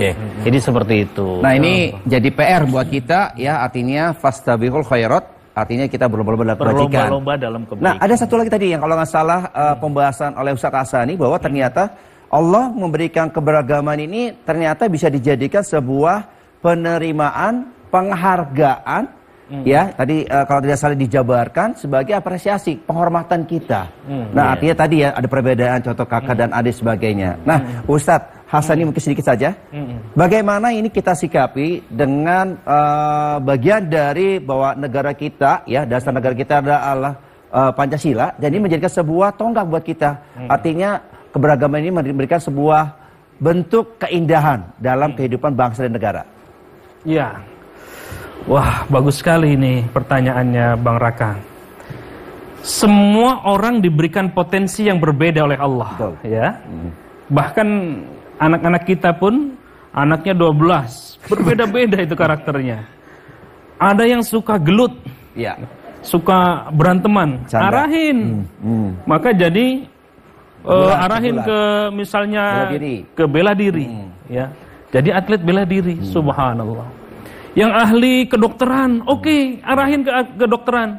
Jadi seperti itu. Nah, ini jadi PR buat kita ya, artinya fastabiqul khairat, artinya kita berlomba-lomba dalam kebajikan. Berlomba-lomba dalam kebaikan. Nah, ada satu lagi tadi yang kalau nggak salah pembahasan oleh Ustaz Hasani, bahwa ternyata Allah memberikan keberagaman ini ternyata bisa dijadikan sebuah penerimaan, penghargaan, ya tadi kalau tidak salah dijabarkan sebagai apresiasi, penghormatan kita. Nah, artinya tadi ya ada perbedaan contoh kakak dan adik sebagainya. Nah, Ustadz Hasani mungkin sedikit saja, bagaimana ini kita sikapi dengan bagian dari bahwa negara kita, ya dasar negara kita adalah Pancasila, dan ini menjadikan sebuah tonggak buat kita. Artinya keberagaman ini memberikan sebuah bentuk keindahan dalam kehidupan bangsa dan negara. Ya. Wah, bagus sekali ini pertanyaannya Bang Raka. Semua orang diberikan potensi yang berbeda oleh Allah. Betul. Ya. Bahkan anak-anak kita pun anaknya 12, berbeda-beda itu karakternya. Ada yang suka gelut. Ya. Suka beranteman. Arahin. Maka jadi arahin ke misalnya ke bela diri, ya. Jadi atlet bela diri, subhanallah. Yang ahli kedokteran, oke, arahin ke kedokteran.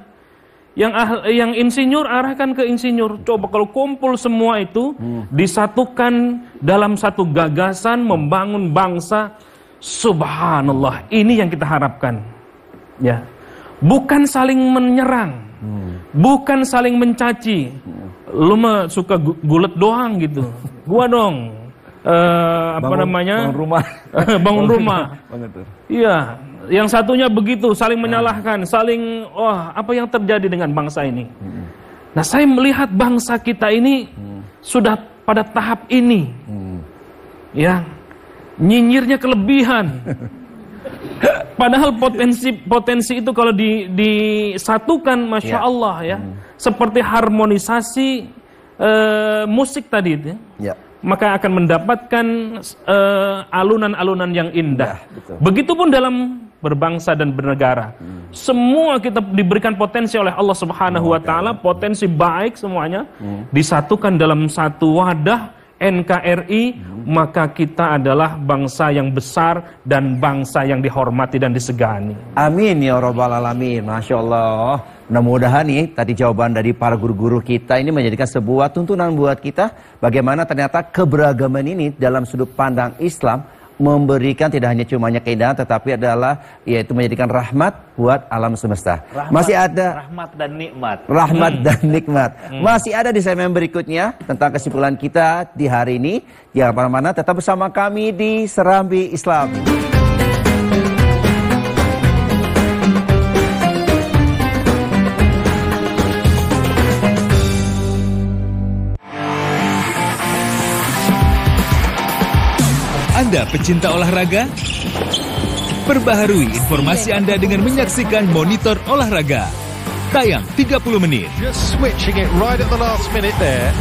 Yang insinyur arahkan ke insinyur. Coba kalau kumpul semua itu disatukan dalam satu gagasan membangun bangsa, subhanallah. Ini yang kita harapkan. Ya. Bukan saling menyerang. Bukan saling mencaci. Lu mah suka gulet doang gitu. Gua dong bangun rumah. Bangun rumah. Iya, yang satunya begitu, saling menyalahkan, saling apa yang terjadi dengan bangsa ini. Nah, saya melihat bangsa kita ini sudah pada tahap ini. Ya. Nyinyirnya kelebihan. Padahal potensi itu kalau disatukan, masya Allah ya, seperti harmonisasi musik tadi itu, maka akan mendapatkan alunan-alunan yang indah. Begitupun dalam berbangsa dan bernegara, semua kita diberikan potensi oleh Allah Subhanahu Wa Taala, potensi baik semuanya disatukan dalam satu wadah NKRI, maka kita adalah bangsa yang besar dan bangsa yang dihormati dan disegani. Amin ya Rabbal Alamin. Masya Allah. Mudah-mudahan nih tadi jawaban dari para guru-guru kita ini menjadikan sebuah tuntunan buat kita, bagaimana ternyata keberagaman ini dalam sudut pandang Islam memberikan tidak hanya cumanya keindahan, tetapi adalah yaitu menjadikan rahmat buat alam semesta. Masih ada rahmat dan nikmat. Rahmat dan nikmat. Masih ada di segmen berikutnya tentang kesimpulan kita di hari ini. Jangan kemana-mana, tetap bersama kami di Serambi Islam. Anda pecinta olahraga? Perbaharui informasi Anda dengan menyaksikan Monitor Olahraga. Tayang 30 menit. Just switching it right at the last minute there.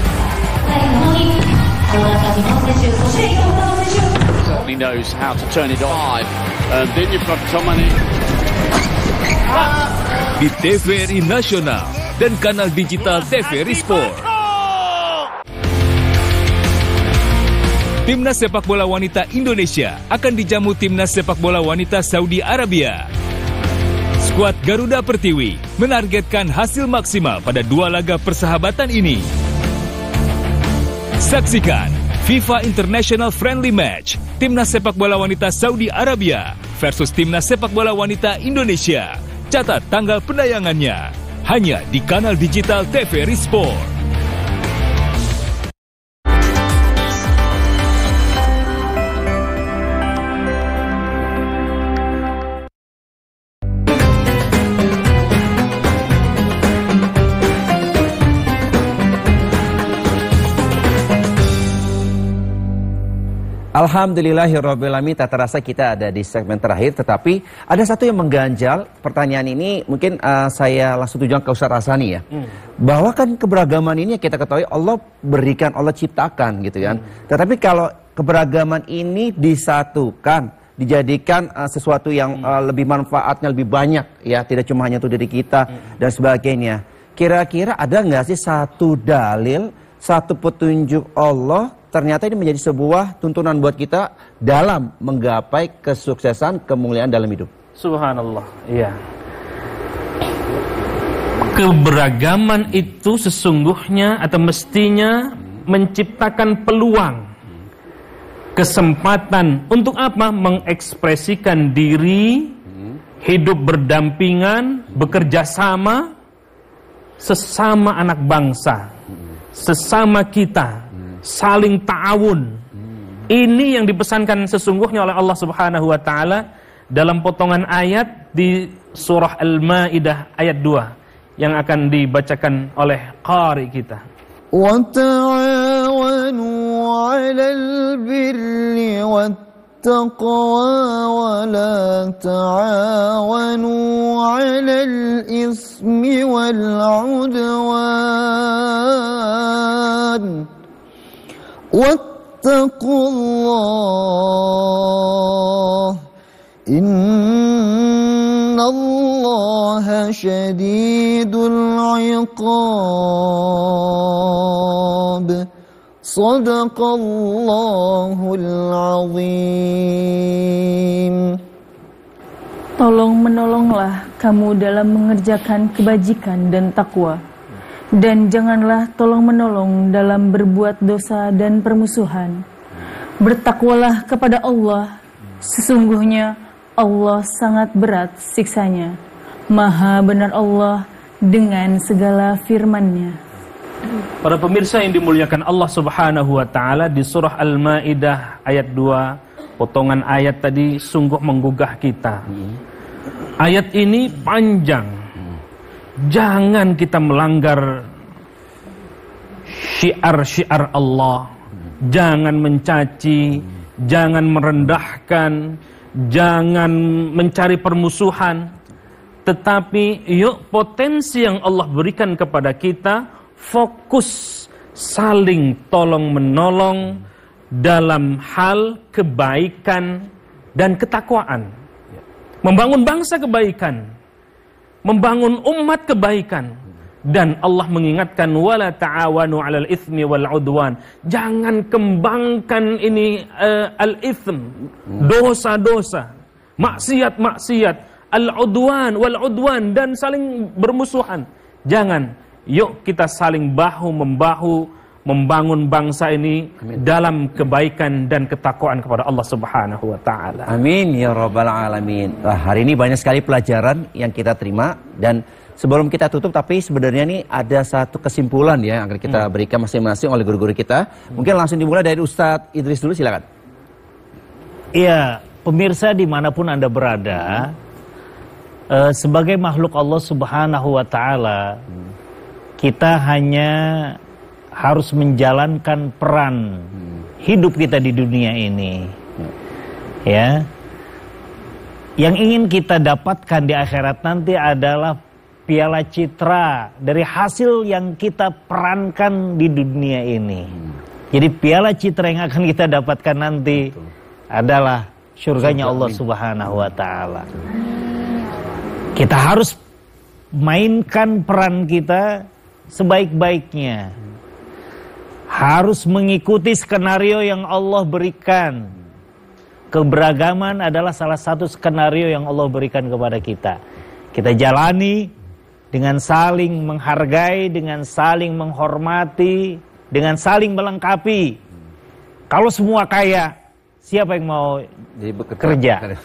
He knows how to turn it on. And then you've got Tomani. Di TVRI Nasional dan kanal digital TVRI Sport. Timnas sepak bola wanita Indonesia akan dijamu Timnas sepak bola wanita Saudi Arabia. Skuad Garuda Pertiwi menargetkan hasil maksimal pada 2 laga persahabatan ini. Saksikan FIFA International Friendly Match Timnas sepak bola wanita Saudi Arabia versus Timnas sepak bola wanita Indonesia. Catat tanggal penayangannya hanya di kanal digital TVRI Sport. Alhamdulillahirrahmanirrahim, tak terasa kita ada di segmen terakhir, tetapi ada satu yang mengganjal. Pertanyaan ini mungkin saya langsung tujuan ke Ustaz Rasani ya. Bahwa kan keberagaman ini kita ketahui Allah berikan, Allah ciptakan gitu kan. Tetapi kalau keberagaman ini disatukan, dijadikan sesuatu yang lebih manfaatnya lebih banyak ya, tidak cuma hanya untuk diri kita dan sebagainya. Kira-kira ada nggak sih satu dalil, satu petunjuk Allah ternyata ini menjadi sebuah tuntunan buat kita dalam menggapai kesuksesan, kemuliaan dalam hidup? Subhanallah, iya. Keberagaman itu sesungguhnya atau mestinya menciptakan peluang, kesempatan untuk apa? Mengekspresikan diri, hidup berdampingan, bekerja sama, sesama anak bangsa, sesama kita, saling ta'awun. Ini yang dipesankan sesungguhnya oleh Allah Subhanahu wa taala dalam potongan ayat di surah Al-Maidah ayat 2 yang akan dibacakan oleh qari kita. Wa ta'awanu 'alal birri wattaqwa wa la ta'awanu 'alal ismi wal 'udwan. Wattaqullah innallaha syadidul 'iqab. Shadaqallahul 'azim. Tolong menolonglah kamu dalam mengerjakan kebajikan dan takwa. Dan janganlah tolong-menolong dalam berbuat dosa dan permusuhan. Bertakwalah kepada Allah, sesungguhnya Allah sangat berat siksanya. Maha benar Allah dengan segala firman-Nya. Para pemirsa yang dimuliakan Allah Subhanahu wa taala, di surah Al-Maidah ayat 2, potongan ayat tadi sungguh menggugah kita. Ayat ini panjang. Jangan kita melanggar syiar-syiar Allah. Jangan mencaci, jangan merendahkan, jangan mencari permusuhan. Tetapi yuk potensi yang Allah berikan kepada kita, fokus saling tolong-menolong dalam hal kebaikan dan ketakwaan. Membangun bangsa kebaikan, membangun umat kebaikan. Dan Allah mengingatkan wala ta'awanu 'alal itsmi wal 'udwan. Jangan kembangkan ini al-itsm, dosa-dosa, maksiat-maksiat, al-'udwan wal 'udwan, dan saling bermusuhan. Jangan. Yuk kita saling bahu-membahu membangun bangsa ini dalam kebaikan dan ketakwaan kepada Allah Subhanahu wa taala. Amin ya rabbal alamin. Hari ini banyak sekali pelajaran yang kita terima, dan sebelum kita tutup tapi sebenarnya nih ada satu kesimpulan ya yang akan kita berikan masing-masing oleh guru-guru kita. Mungkin langsung dimulai dari Ustadz Idris dulu, silakan. Iya, pemirsa dimanapun Anda berada, sebagai makhluk Allah Subhanahu wa taala, kita hanya harus menjalankan peran hidup kita di dunia ini. Ya. Yang ingin kita dapatkan di akhirat nanti adalah piala citra dari hasil yang kita perankan di dunia ini. Jadi piala citra yang akan kita dapatkan nanti adalah surganya Allah Subhanahu wa taala. Kita harus mainkan peran kita sebaik-baiknya. Harus mengikuti skenario yang Allah berikan. Keberagaman adalah salah satu skenario yang Allah berikan kepada kita. Kita jalani dengan saling menghargai, dengan saling menghormati, dengan saling melengkapi. Kalau semua kaya, siapa yang mau kerja?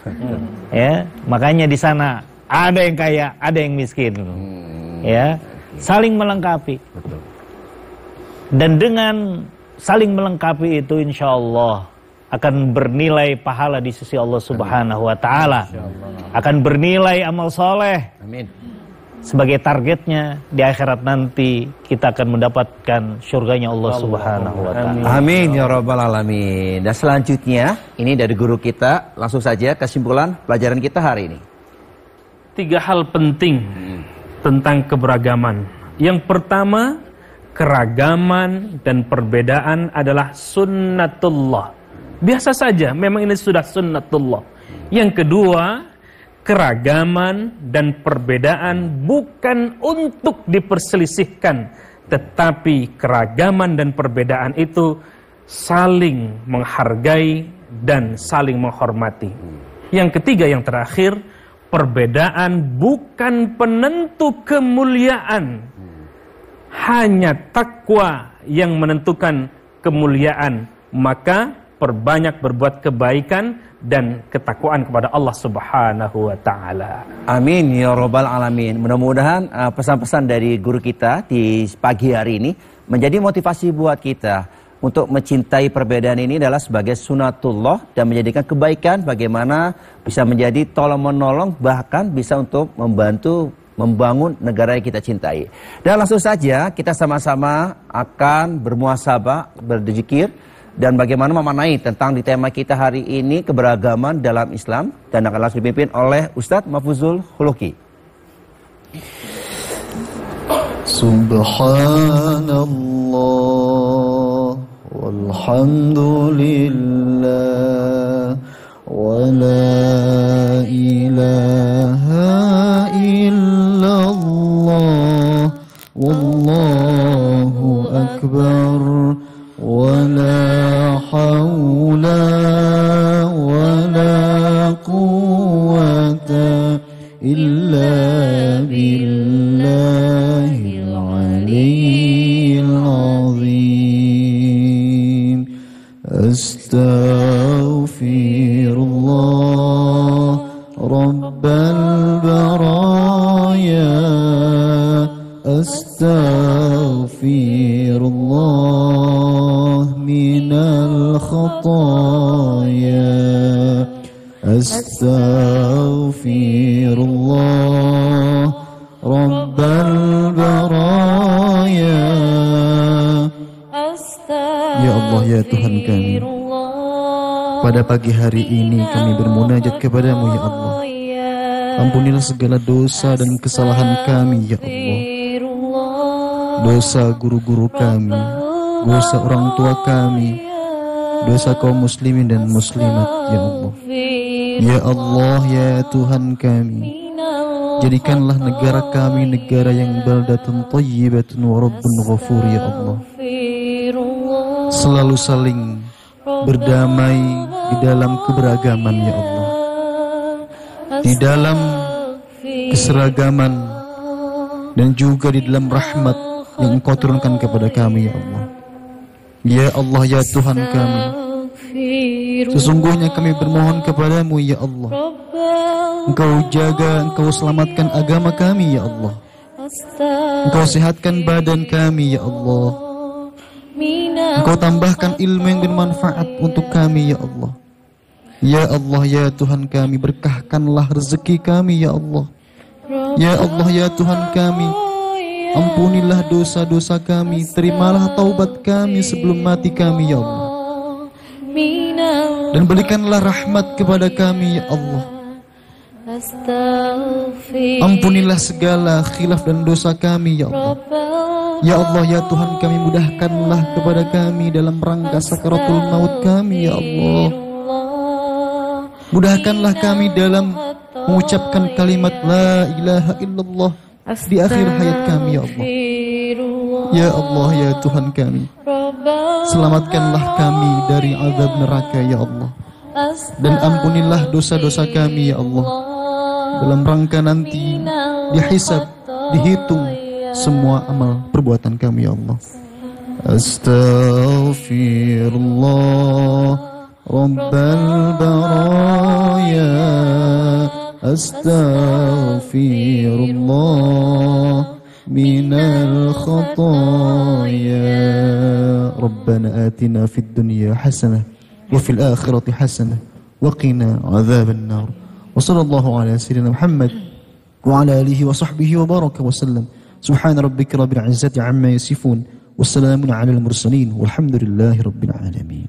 Ya, makanya di sana ada yang kaya, ada yang miskin. Ya, saling melengkapi. Dan dengan saling melengkapi itu insya Allah akan bernilai pahala di sisi Allah Subhanahu wa taala. Akan bernilai amal soleh. Amin. Sebagai targetnya di akhirat nanti kita akan mendapatkan surganya Allah Subhanahu wa taala. Amin ya rabbal alamin. Dan selanjutnya ini dari guru kita, langsung saja kesimpulan pelajaran kita hari ini. 3 hal penting tentang keberagaman. Yang pertama, keragaman dan perbedaan adalah sunnatullah. Biasa saja, memang ini sudah sunnatullah. Yang kedua, keragaman dan perbedaan bukan untuk diperselisihkan, tetapi keragaman dan perbedaan itu saling menghargai dan saling menghormati. Yang ketiga, yang terakhir, perbedaan bukan penentu kemuliaan, hanya takwa yang menentukan kemuliaan. Maka perbanyak berbuat kebaikan dan ketakwaan kepada Allah Subhanahu wa taala. Amin ya rabbal alamin. Mudah-mudahan pesan-pesan dari guru kita di pagi hari ini menjadi motivasi buat kita untuk mencintai perbedaan ini adalah sebagai sunatullah dan menjadikan kebaikan bagaimana bisa menjadi tolong-menolong, bahkan bisa untuk membantu membangun negara yang kita cintai. Dan langsung saja kita sama-sama akan bermuhasabah, berzikir, dan bagaimana memaknai tentang di tema kita hari ini keberagaman dalam Islam, dan akan langsung dipimpin oleh Ustadz Mahfuzul Khuluqi. Subhanallah walhamdulillah wa la ilaha illallah wallahu akbar ولا حول ولا قوة إلا بالله العلي العظيم أستغفر الله رب البرايا أستغفر الله من الخطايا أستغفر الله رب البرايا Ya Allah ya Tuhan kami, pada pagi hari ini kami bermunajat kepadamu ya Allah. Ampunilah segala dosa dan kesalahan kami ya Allah. Dosa guru-guru kami, dosa orang tua kami, dosa kaum muslimin dan muslimat ya Allah. Ya Allah ya Tuhan kami, jadikanlah negara kami negara yang baldatun thayyibatun wa rabbun ghafur ya Allah. Selalu saling berdamai di dalam keberagaman ya Allah, di dalam keseragaman dan juga di dalam rahmat yang Engkau turunkan kepada kami ya Allah. Ya Allah ya Tuhan kami, sesungguhnya kami bermohon kepadamu ya Allah, Engkau jaga, Engkau selamatkan agama kami ya Allah. Engkau sehatkan badan kami ya Allah. Engkau tambahkan ilmu yang bermanfaat untuk kami ya Allah. Ya Allah ya Tuhan kami, berkahkanlah rezeki kami ya Allah. Ya Allah ya Tuhan kami, ampunilah dosa-dosa kami, terimalah taubat kami sebelum mati kami ya Allah. Dan berikanlah rahmat kepada kami ya Allah. Ampunilah segala khilaf dan dosa kami ya Allah. Ya Allah ya Tuhan kami, mudahkanlah kepada kami dalam rangka sakaratul maut kami ya Allah. Mudahkanlah kami dalam mengucapkan kalimat la ilaha illallah di akhir hayat kami ya Allah. Ya Allah ya Tuhan kami, selamatkanlah kami dari azab neraka ya Allah. Dan ampunilah dosa-dosa kami ya Allah. Dalam rangka nanti dihisab, dihitung semua amal perbuatan kami ya Allah. Astaghfirullah Rabbal baraya, astaghfirullah minal khataya. Rabbana atina fid dunya hasanah wa fil akhirati hasanah wa qina adzaban nar. Wa sallallahu ala sayyidina Muhammad wa ala alihi wa sahbihi wa baraka wa sallam. Subhana rabbika rabbil izzati amma yasifun wa salamun alal mursalin walhamdulillahi rabbil alamin.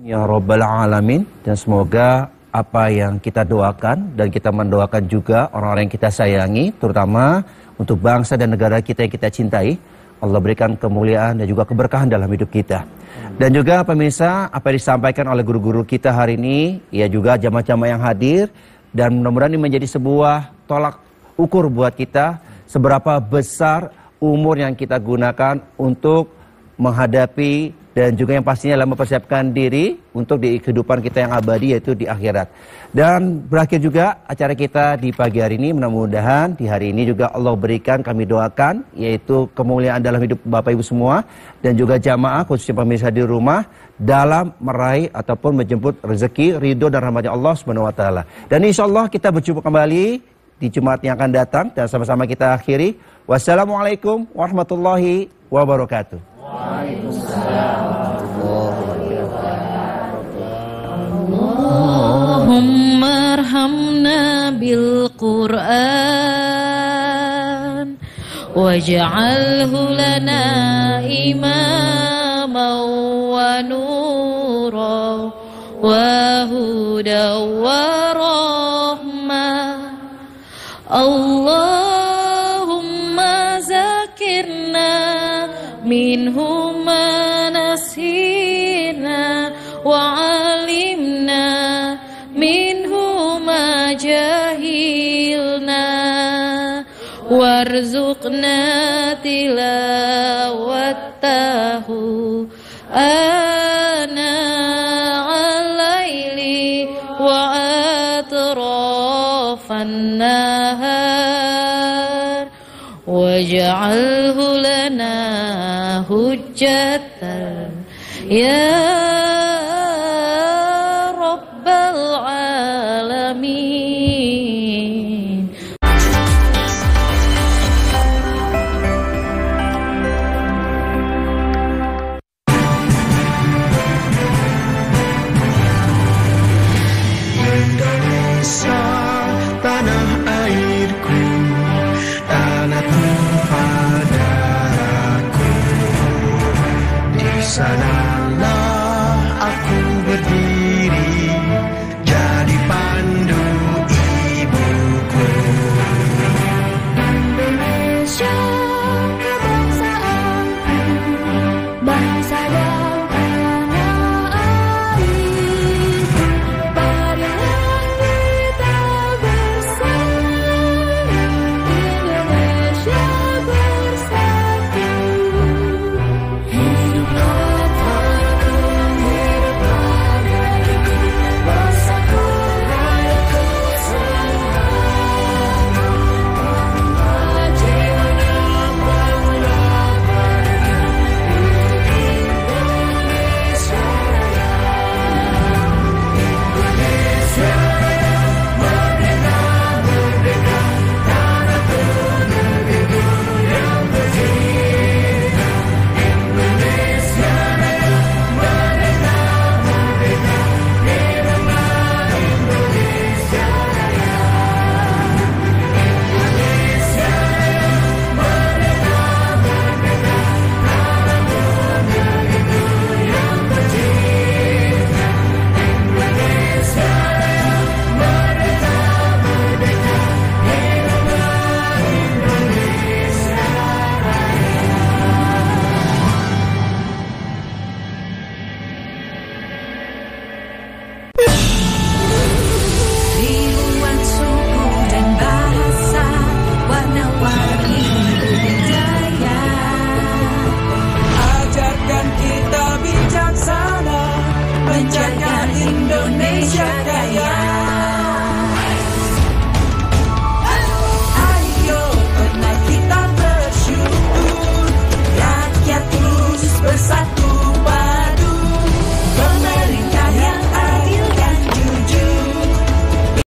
Ya Rabbal Alamin. Dan semoga apa yang kita doakan dan kita mendoakan juga orang-orang yang kita sayangi, terutama untuk bangsa dan negara kita yang kita cintai, Allah berikan kemuliaan dan juga keberkahan dalam hidup kita. Dan juga pemirsa, apa yang disampaikan oleh guru-guru kita hari ini, ya juga jamaah-jamaah yang hadir, dan mudah-mudahan ini menjadi sebuah tolak ukur buat kita seberapa besar umur yang kita gunakan untuk menghadapi dan juga yang pastinya adalah mempersiapkan diri untuk di kehidupan kita yang abadi, yaitu di akhirat. Dan berakhir juga acara kita di pagi hari ini. Mudah-mudahan di hari ini juga Allah berikan, kami doakan, yaitu kemuliaan dalam hidup Bapak Ibu semua dan juga jamaah khususnya pemirsa di rumah dalam meraih ataupun menjemput rezeki, ridho dan rahmatnya Allah Subhanahu wa taala. Dan insya Allah kita berjumpa kembali di Jumat yang akan datang dan sama-sama kita akhiri. Wassalamualaikum warahmatullahi wabarakatuh. Allahumma arhamna bil Qur'an waj'alhu lana imaman wa nuran wa hudan wa rahmah. Allahumma zakirna minhu ma nasina wa alimna minhu ma jahilna warzuqna tilawatahu ana al-laili wa atrafan nahar waj'alhu lana hujjatan ya Rabbal Alamin. Indonesia tanah